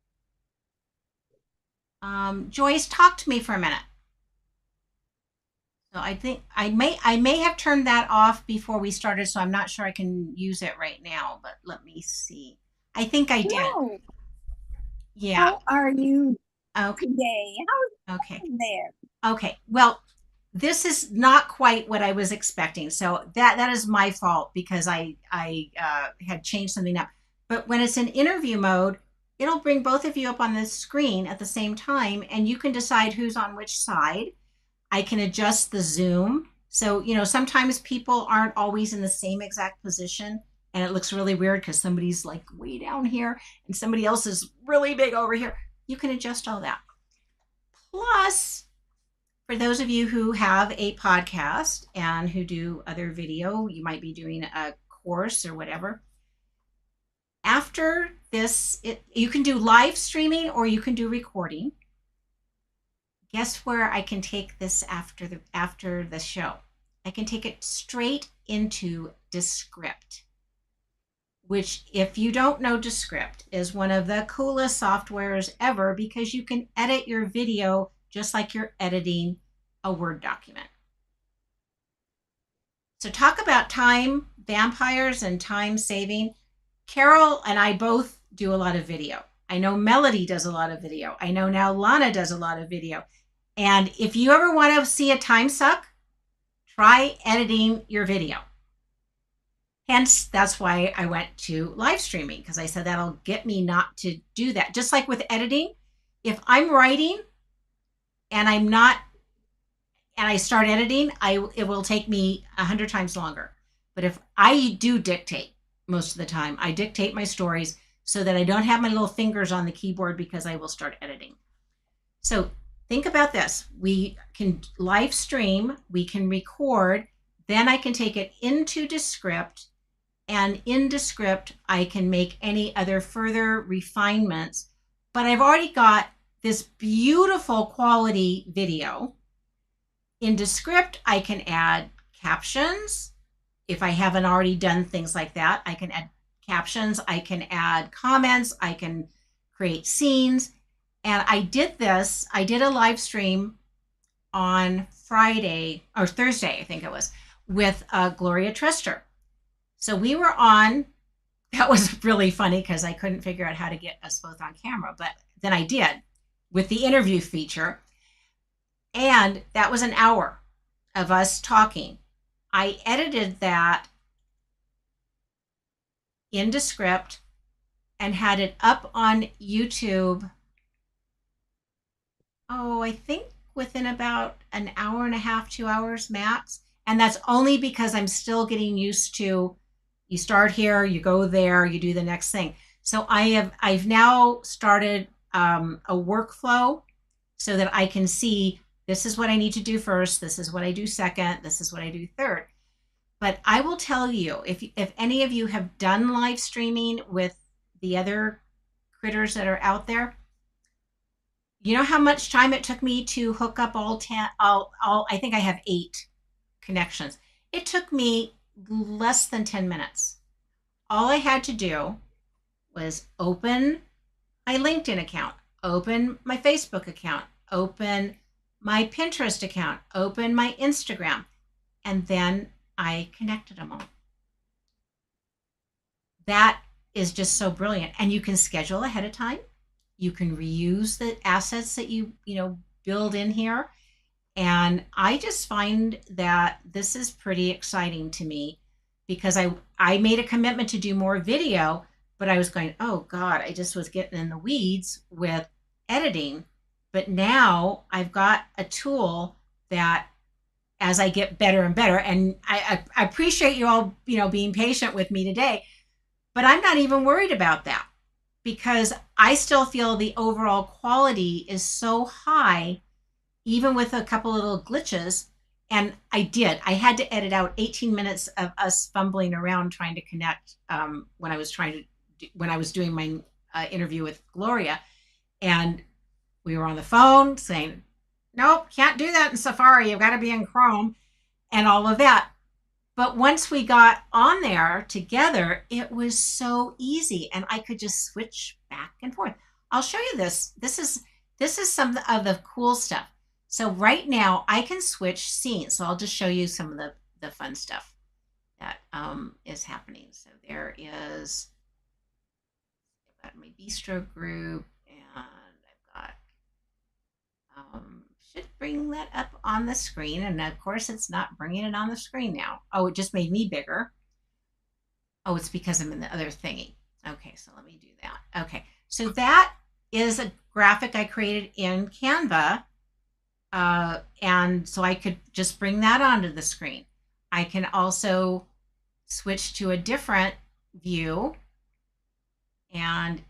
Joyce, talk to me for a minute. So I think I may have turned that off before we started, so I'm not sure I can use it right now, but let me see. I think I did. No. Yeah. How are you Okay. today? How's Okay. it there? Okay. Well, this is not quite what I was expecting. So that is my fault because I had changed something up. But when it's in interview mode, it'll bring both of you up on the screen at the same time, and you can decide who's on which side. I can adjust the zoom. So, sometimes people aren't always in the same exact position, and it looks really weird because somebody's like way down here and somebody else is really big over here. You can adjust all that. Plus, for those of you who have a podcast and who do other video, you might be doing a course or whatever. After this, you can do live streaming or you can do recording. Guess where I can take this after the show? I can take it straight into Descript, which, if you don't know, Descript is one of the coolest softwares ever because you can edit your video just like you're editing a Word document. So talk about time vampires and time saving. Carol and I both do a lot of video. I know Melody does a lot of video. I know now Lana does a lot of video. And if you ever want to see a time suck, try editing your video. Hence, that's why I went to live streaming, because I said that'll get me not to do that. Just like with editing, if I'm writing and I start editing, it will take me 100 times longer. But if I do dictate most of the time, I dictate my stories so that I don't have my little fingers on the keyboard because I will start editing. So think about this. We can live stream, we can record, then I can take it into Descript, and in Descript, I can make any other further refinements. But I've already got this beautiful quality video. In Descript, I can add captions. If I haven't already done things like that, I can add captions, I can add comments, I can create scenes. And I did a live stream on Friday or Thursday, I think it was, with Gloria Trester. So we were on, that was really funny because I couldn't figure out how to get us both on camera, but then I did with the interview feature. And that was an hour of us talking. I edited that in Descript, and had it up on YouTube. Oh, I think within about an hour and a half, 2 hours max. And that's only because I'm still getting used to, you start here, you go there, you do the next thing. So I've now started a workflow so that I can see, this is what I need to do first, this is what I do second, this is what I do third. But I will tell you, if any of you have done live streaming with the other critters that are out there, you know how much time it took me to hook up all 10, I think I have 8 connections. It took me less than 10 minutes. All I had to do was open my LinkedIn account, open my Facebook account, open my Pinterest account, open my Instagram, and then I connected them all. That is just so brilliant. And you can schedule ahead of time. You can reuse the assets that you build in here. And I just find that this is pretty exciting to me, because I made a commitment to do more video, but I was going, oh God, I just was getting in the weeds with editing. But now I've got a tool that, as I get better and better, and I appreciate you all, being patient with me today, but I'm not even worried about that, because I still feel the overall quality is so high, even with a couple little glitches. And I had to edit out 18 minutes of us fumbling around trying to connect when I was doing my interview with Gloria, and we were on the phone saying, nope, can't do that in Safari, you've got to be in Chrome, and all of that. But once we got on there together, it was so easy, and I could just switch back and forth. I'll show you this. This is some of the cool stuff. So right now I can switch scenes. So I'll just show you some of the fun stuff that is happening. So there is, I've got my Bistro group, and I've got, should bring that up on the screen. And of course it's not bringing it on the screen now. Oh, it just made me bigger. Oh, it's because I'm in the other thingy. Okay, so let me do that. Okay, so that is a graphic I created in Canva. And so I could just bring that onto the screen. I can also switch to a different view, and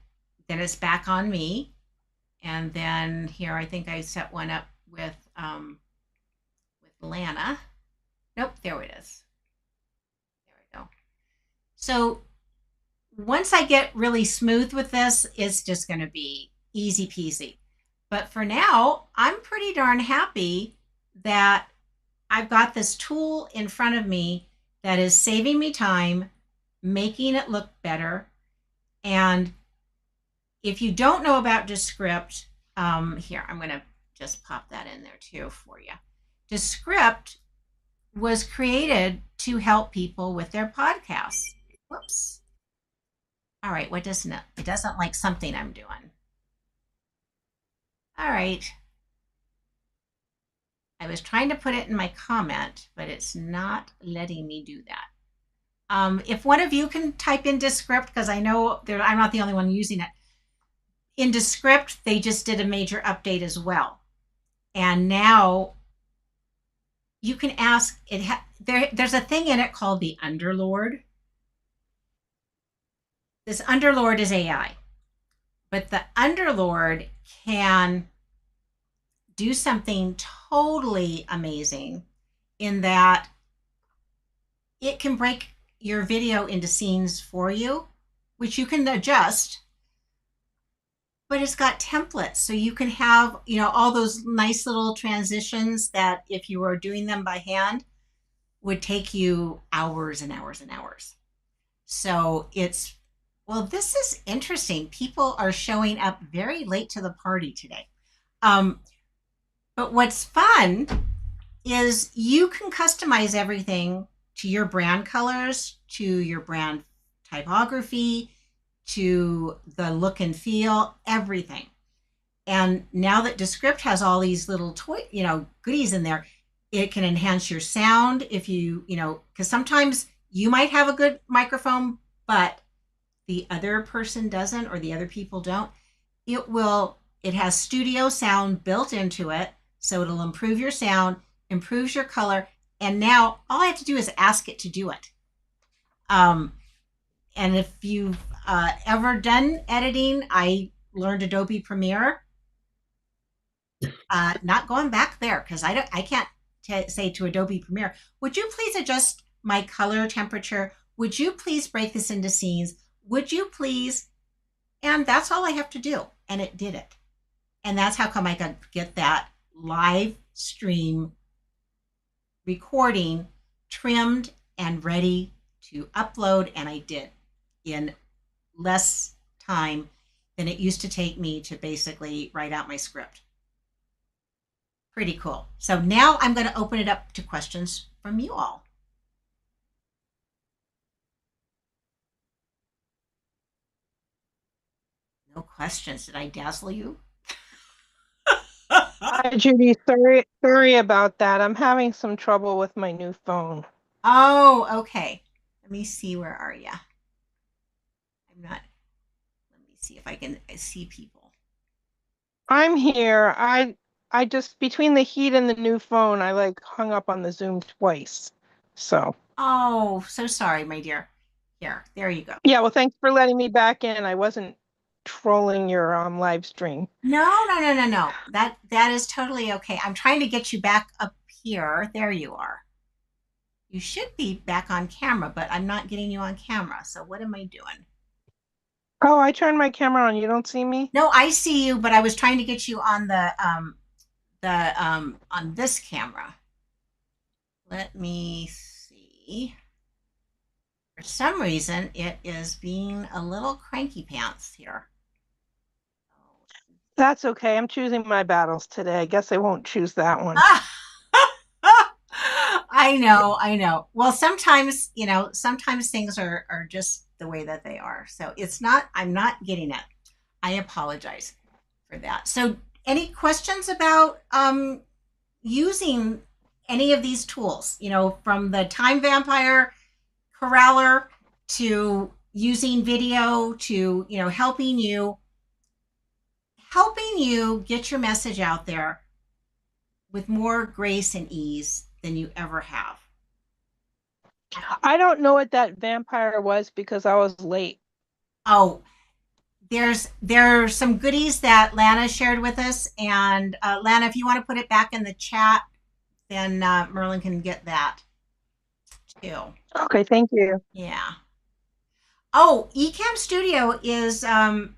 then it's back on me. And then here, I think I set one up with Lana. Nope, there it is. There we go. So once I get really smooth with this, it's just going to be easy peasy. But for now, I'm pretty darn happy that I've got this tool in front of me that is saving me time, making it look better. And if you don't know about Descript, here, I'm going to just pop that in there too for you. Descript was created to help people with their podcasts. Whoops. All right, what doesn't it? It doesn't like something I'm doing. All right. I was trying to put it in my comment, but it's not letting me do that. If one of you can type in Descript, because I know I'm not the only one using it. In Descript, they just did a major update as well. And now you can ask, there's a thing in it called the Underlord. This Underlord is AI. But the Underlord can do something totally amazing in that it can break your video into scenes for you, which you can adjust, but it's got templates. So you can have, all those nice little transitions that if you were doing them by hand would take you hours and hours and hours. So well, this is interesting. People are showing up very late to the party today. But what's fun is you can customize everything to your brand colors, to your brand typography, to the look and feel, everything. And now that Descript has all these little goodies in there, it can enhance your sound if because sometimes you might have a good microphone, but the other person doesn't or the other people don't, it has studio sound built into it. So it'll improve your sound, improves your color. And now all I have to do is ask it to do it. And if you've ever done editing, I learned Adobe Premiere. Not going back there because I can't say to Adobe Premiere, would you please adjust my color temperature? Would you please break this into scenes? Would you please? And that's all I have to do. And it did it. And that's how come I could get that live stream recording trimmed and ready to upload. And I did in less time than it used to take me to basically write out my script. Pretty cool. So now I'm going to open it up to questions from you all. No questions. Did I dazzle you? Hi, Judy. Sorry about that. I'm having some trouble with my new phone. Oh, okay. Let me see. Where are you? Let me see if I can see people. I'm here. I just, between the heat and the new phone, I like hung up on the Zoom twice. So. Oh, so sorry, my dear. Here, there you go. Yeah, well, thanks for letting me back in. I wasn't trolling your live stream. No. That is totally okay. I'm trying to get you back up here. There you are. You should be back on camera, but I'm not getting you on camera. So what am I doing? Oh, I turned my camera on. You don't see me? No, I see you, but I was trying to get you on on this camera. Let me see. For some reason, it is being a little cranky pants here. That's okay. I'm choosing my battles today. I guess I won't choose that one. I know. Well, sometimes, sometimes things are just the way that they are. So I'm not getting it. I apologize for that. So any questions about using any of these tools, from the Time Vampire Corraller to using video to, helping you get your message out there with more grace and ease than you ever have? I don't know what that vampire was because I was late. Oh, there are some goodies that Lana shared with us. And Lana, if you want to put it back in the chat, then Merlin can get that too. Okay, thank you. Yeah. Oh, Ecamm Studio is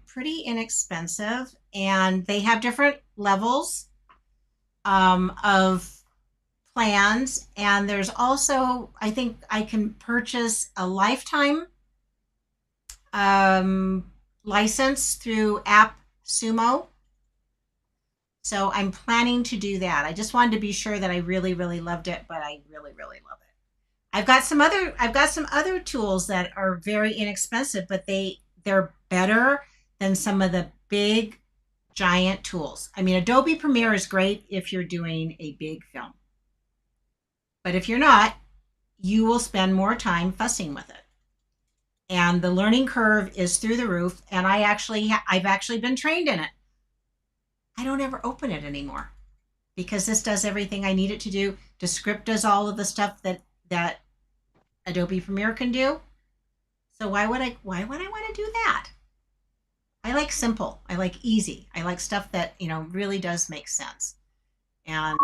pretty inexpensive, and they have different levels of plans. And there's also, I think I can purchase a lifetime license through App Sumo. So I'm planning to do that. I just wanted to be sure that I really, really loved it, but I really, really love it. I've got some other tools that are very inexpensive, but they're better than some of the big giant tools. I mean, Adobe Premiere is great if you're doing a big film. But if you're not, you will spend more time fussing with it. And the learning curve is through the roof. And I've actually been trained in it. I don't ever open it anymore because this does everything I need it to do. Descript does all of the stuff that Adobe Premiere can do. So why would I want to do that? I like simple. I like easy. I like stuff that, really does make sense. And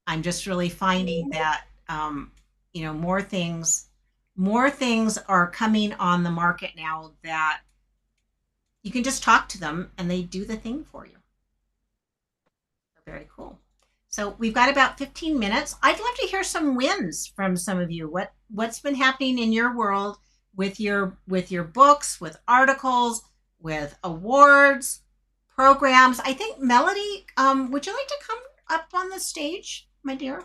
I'm just really finding that, more things are coming on the market now that you can just talk to them and they do the thing for you. Very cool. So we've got about 15 minutes. I'd love to hear some wins from some of you. What's been happening in your world with your books, with articles, with awards, programs? I think Melody, would you like to come up on the stage, my dear?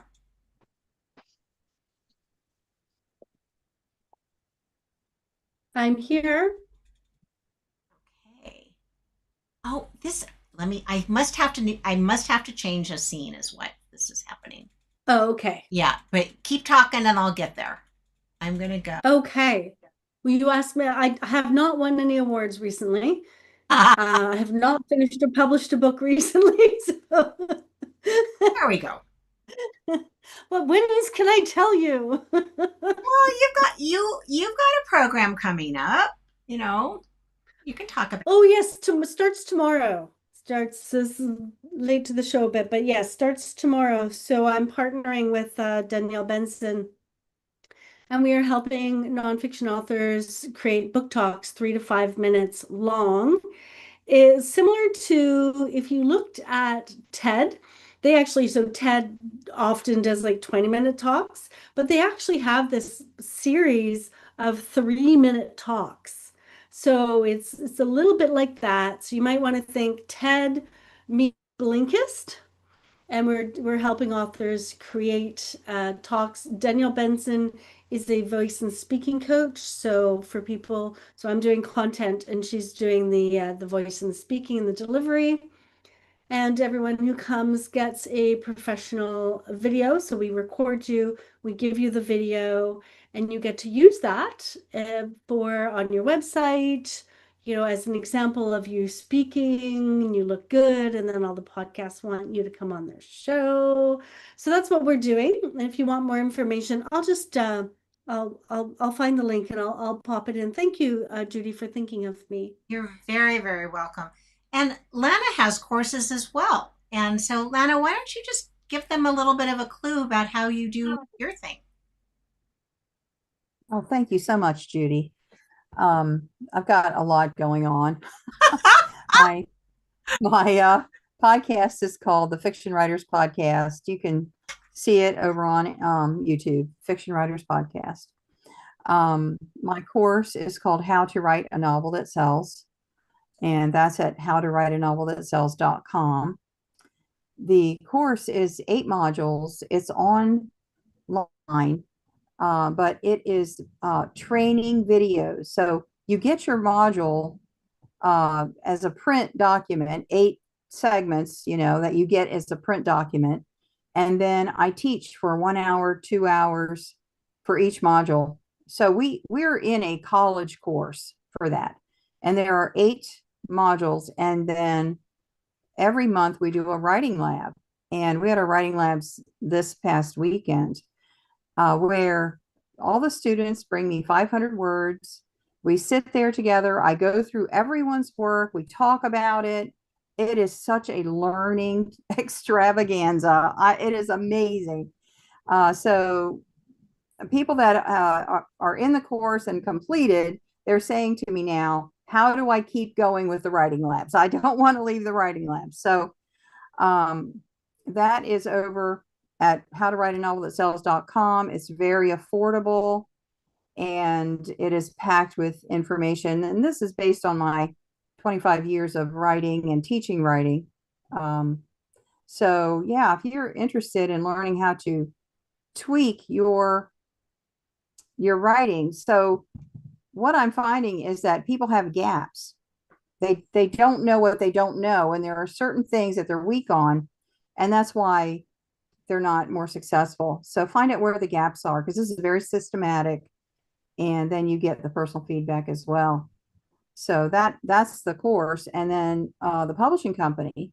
I'm here. Okay. Oh, I must have to change a scene is what this is happening. Oh, okay. Yeah, but keep talking and I'll get there. I'm going to go. Okay. Well, you asked me, I have not won any awards recently. I have not finished or published a book recently. So. There we go. What wins can I tell you? Well, you've got a program coming up. You know, you can talk about. Oh yes, starts tomorrow. Starts this is late to the show a bit, but yes, starts tomorrow. So I'm partnering with Danielle Benson, and we are helping nonfiction authors create book talks 3 to 5 minutes long. Is similar to if you looked at TED. They actually, so TED often does like 20-minute talks, but they actually have this series of 3-minute talks. So it's a little bit like that. So you might want to think TED meets Blinkist, and we're helping authors create talks. Danielle Benson is a voice and speaking coach. So for people, so I'm doing content, and she's doing the voice and the speaking and the delivery. And everyone who comes gets a professional video. So we record you, we give you the video, and you get to use that for on your website, as an example of you speaking and you look good. And then all the podcasts want you to come on their show. So that's what we're doing. And if you want more information, I'll just I'll find the link and I'll pop it in. Thank you, Judy, for thinking of me. You're very, very welcome. And Lana has courses as well. And so, Lana, why don't you just give them a little bit of a clue about how you do your thing? Oh, thank you so much, Judy. I've got a lot going on. My podcast is called the Fiction Writers Podcast. You can see it over on YouTube, Fiction Writers Podcast. My course is called How to Write a Novel That Sells, and that's at howtowriteanovelthatsells.com. The course is 8 modules. It's online, but it is training videos. So you get your module as a print document, 8 segments, that you get as a print document. And then I teach for 1 hour, 2 hours for each module. So we're in a college course for that. And there are 8 modules. And then every month we do a writing lab. And we had our writing labs this past weekend where all the students bring me 500 words. We sit there together. I go through everyone's work. We talk about it. It is such a learning extravaganza. It is amazing. So people that are in the course and completed, they're saying to me now, how do I keep going with the writing labs? I don't want to leave the writing labs. So that is over at howtowriteanovelthatsells.com. It's very affordable and it is packed with information. And this is based on my 25 years of writing and teaching writing. So yeah, if you're interested in learning how to tweak your writing. So what I'm finding is that people have gaps. They don't know what they don't know. And there are certain things that they're weak on. And that's why they're not more successful. So find out where the gaps are, because this is very systematic. And then you get the personal feedback as well. So that's the course. And then the publishing company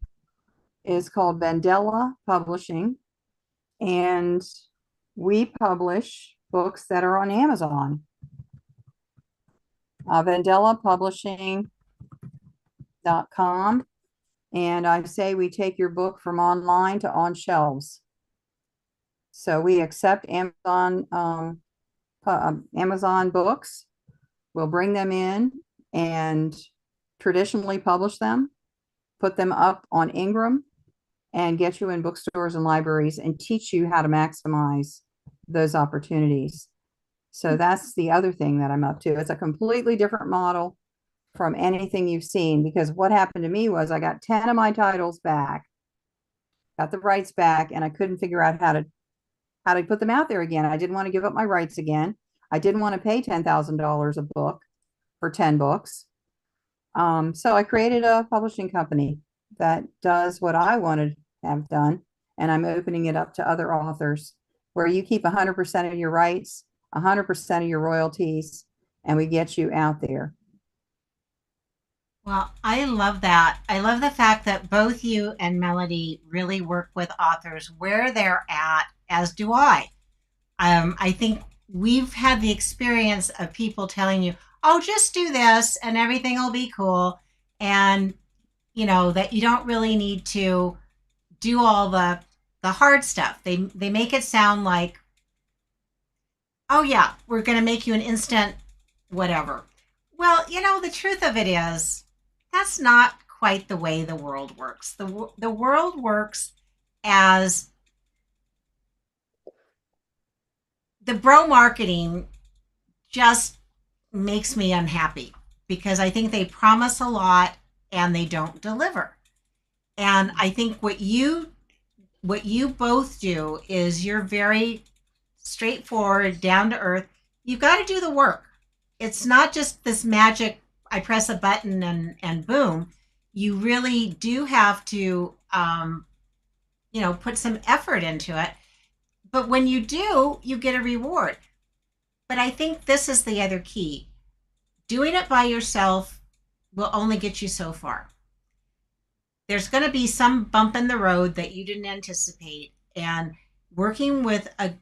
is called Vandella Publishing. And we publish books that are on Amazon. VandellaPublishing.com. And I say we take your book from online to on shelves. So we accept Amazon books. We'll bring them in and traditionally publish them, put them up on Ingram, and get you in bookstores and libraries and teach you how to maximize those opportunities. So that's the other thing that I'm up to. It's a completely different model from anything you've seen, because what happened to me was I got 10 of my titles back, got the rights back, and I couldn't figure out how to put them out there again. I didn't want to give up my rights again. I didn't want to pay $10,000 a book for 10 books. So I created a publishing company that does what I wanted to have done. And I'm opening it up to other authors where you keep 100% of your rights, 100% of your royalties, and we get you out there. Well, I love that. I love the fact that both you and Melody really work with authors where they're at, as do I. I think we've had the experience of people telling you, oh, just do this and everything will be cool. And, that you don't really need to do all the hard stuff. They make it sound like, oh, yeah, we're going to make you an instant whatever. Well, the truth of it is, that's not quite the way the world works. The world works as the bro marketing just makes me unhappy because I think they promise a lot and they don't deliver. And I think what you both do is you're very straightforward, down to earth. You've got to do the work. It's not just this magic, I press a button and boom. You really do have to, put some effort into it. But when you do, you get a reward. But I think this is the other key. Doing it by yourself will only get you so far. There's going to be some bump in the road that you didn't anticipate. And working with a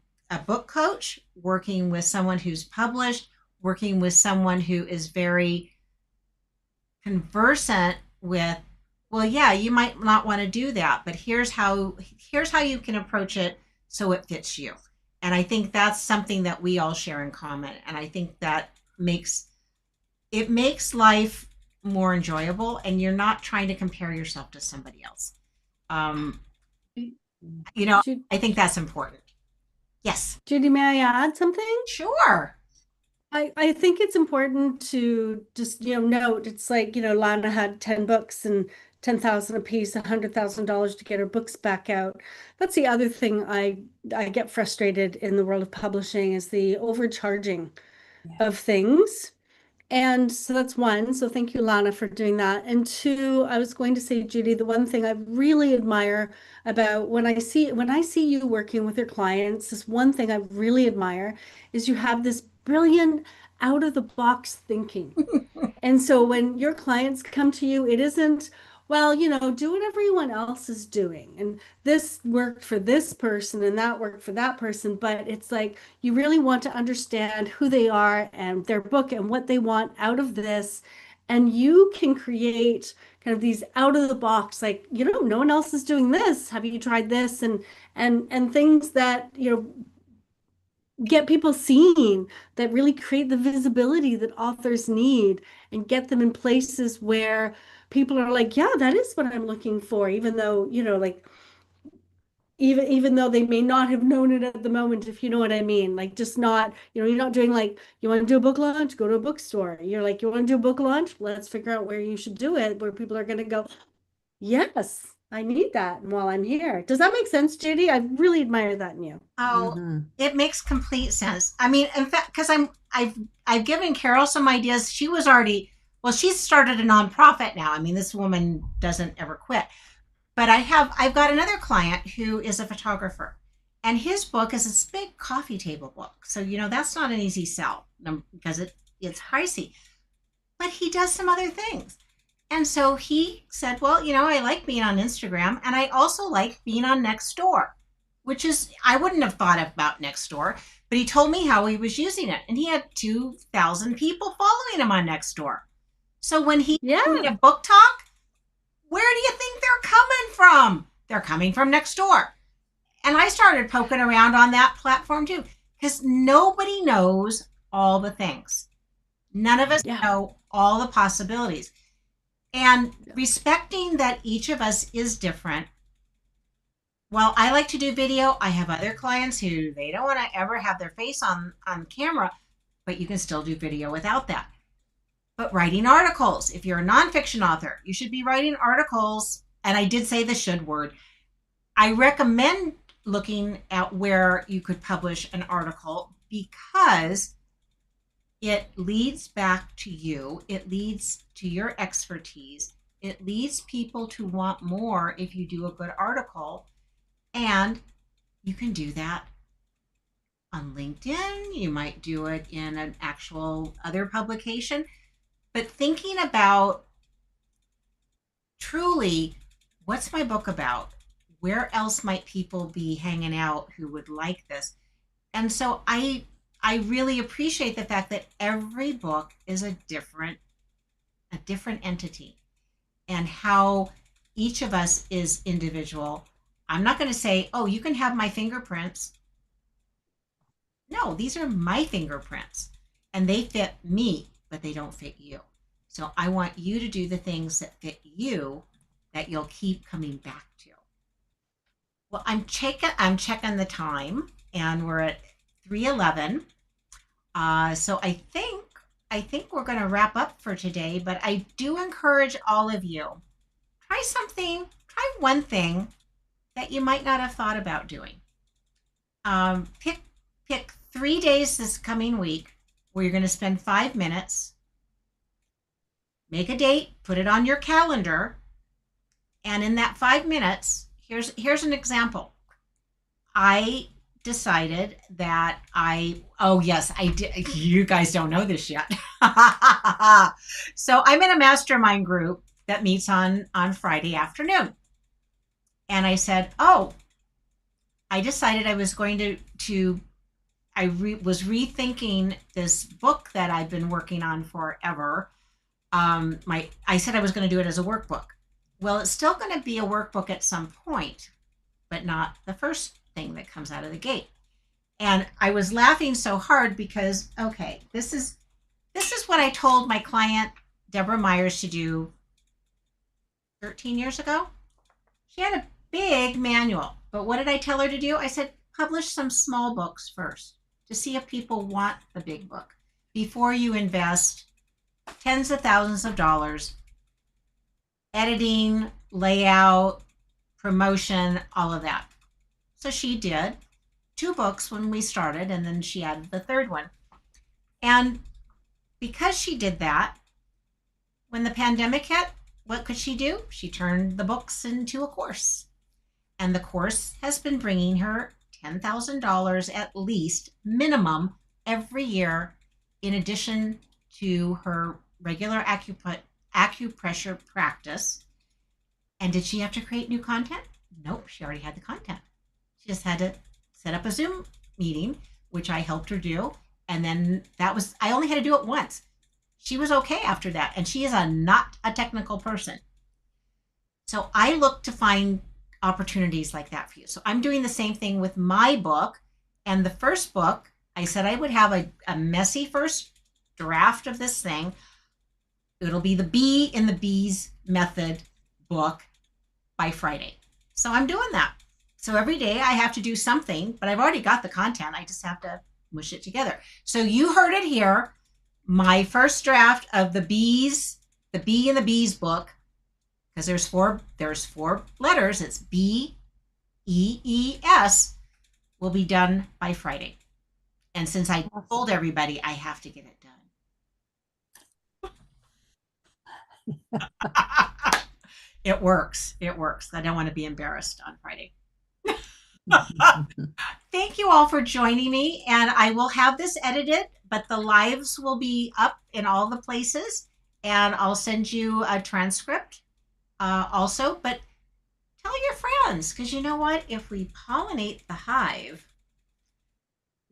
book coach, working with someone who's published, working with someone who is very conversant with, well, yeah, you might not want to do that, but here's how you can approach it so it fits you. And I think that's something that we all share in common. And I think that makes life more enjoyable, and you're not trying to compare yourself to somebody else. I think that's important. Yes. Judy, may I add something? Sure. I think it's important to just, note, it's like, Lana had 10 books and 10,000 a piece, $100,000 to get her books back out. That's the other thing I get frustrated in the world of publishing is the overcharging of things. And so that's one. So thank you, Lana, for doing that. And two, I was going to say, Judy, the one thing I really admire about when I see you working with your clients, this one thing I really admire is you have this brilliant out of the box thinking. And so when your clients come to you, it isn't, well, do what everyone else is doing. And this worked for this person and that worked for that person. But it's like you really want to understand who they are and their book and what they want out of this. And you can create kind of these out of the box, like, no one else is doing this. Have you tried this? And things that, get people seen, that really create the visibility that authors need and get them in places where people are like, yeah, that is what I'm looking for, even though, like, even though they may not have known it at the moment, if you know what I mean. Like, just not, you're not doing like, you want to do a book launch, go to a bookstore. You're like, you want to do a book launch? Let's figure out where you should do it, where people are going to go, yes, I need that while I'm here. Does that make sense, Judy? I really admire that in you. Oh, It makes complete sense. I mean, in fact, because I've given Carol some ideas. She was already, well, she's started a nonprofit now. I mean, this woman doesn't ever quit. But I've got another client who is a photographer, and his book is this big coffee table book. So, that's not an easy sell because it's pricey. But he does some other things. And so he said, well, I like being on Instagram, and I also like being on Nextdoor, which is, I wouldn't have thought about Nextdoor, but he told me how he was using it. And he had 2,000 people following him on Nextdoor. So when he did a book talk, where do you think they're coming from? They're coming from Nextdoor. And I started poking around on that platform too, because nobody knows all the things. None of us know all the possibilities. And respecting that each of us is different. While I like to do video, I have other clients who they don't want to ever have their face on camera, but you can still do video without that. But writing articles, if you're a nonfiction author, you should be writing articles. And I did say the should word. I recommend looking at where you could publish an article because it leads back to you. It leads to your expertise. It leads people to want more if you do a good article. And you can do that on LinkedIn, you might do it in an actual other publication, but thinking about truly, what's my book about? Where else might people be hanging out who would like this? And so I really appreciate the fact that every book is a different entity, and how each of us is individual. I'm not going to say, oh, you can have my fingerprints. No, these are my fingerprints and they fit me, but they don't fit you. So I want you to do the things that fit you that you'll keep coming back to. Well, I'm checking the time and we're at 3:11. So I think we're going to wrap up for today, but I do encourage all of you, try one thing that you might not have thought about doing. Pick 3 days this coming week where you're going to spend 5 minutes, make a date, put it on your calendar, and in that 5 minutes, here's an example. I decided that oh yes, I did. You guys don't know this yet. So I'm in a mastermind group that meets on Friday afternoon. And I said, oh, I decided I was going to was rethinking this book that I've been working on forever. I said I was going to do it as a workbook. Well, it's still going to be a workbook at some point, but not the first thing that comes out of the gate. And I was laughing so hard because, okay, this is what I told my client Deborah Myers to do 13 years ago. She had a big manual, but what did I tell her to do? I said, publish some small books first to see if people want the big book before you invest tens of thousands of dollars editing, layout, promotion, all of that. So she did 2 books when we started, and then she added the third one. And because she did that, when the pandemic hit, what could she do? She turned the books into a course. And the course has been bringing her $10,000 at least minimum every year, in addition to her regular acupressure practice. And did she have to create new content? Nope, she already had the content. She just had to set up a Zoom meeting, which I helped her do. And then I only had to do it once. She was okay after that. And she is not a technical person. So I look to find opportunities like that for you. So I'm doing the same thing with my book. And the first book, I said I would have a messy first draft of this thing. It'll be the Bee in the Bees method book by Friday. So I'm doing that. So every day I have to do something, but I've already got the content. I just have to mush it together. So you heard it here. My first draft of the Bee in the Bees book, because there's four letters. It's BEES, will be done by Friday. And since I told everybody, I have to get it done. It works. I don't want to be embarrassed on Friday. Thank you all for joining me. And I will have this edited, but the lives will be up in all the places. And I'll send you a transcript also. But tell your friends, because you know what? If we pollinate the hive,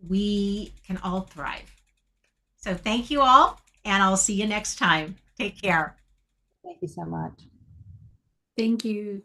we can all thrive. So thank you all, and I'll see you next time. Take care. Thank you so much. Thank you.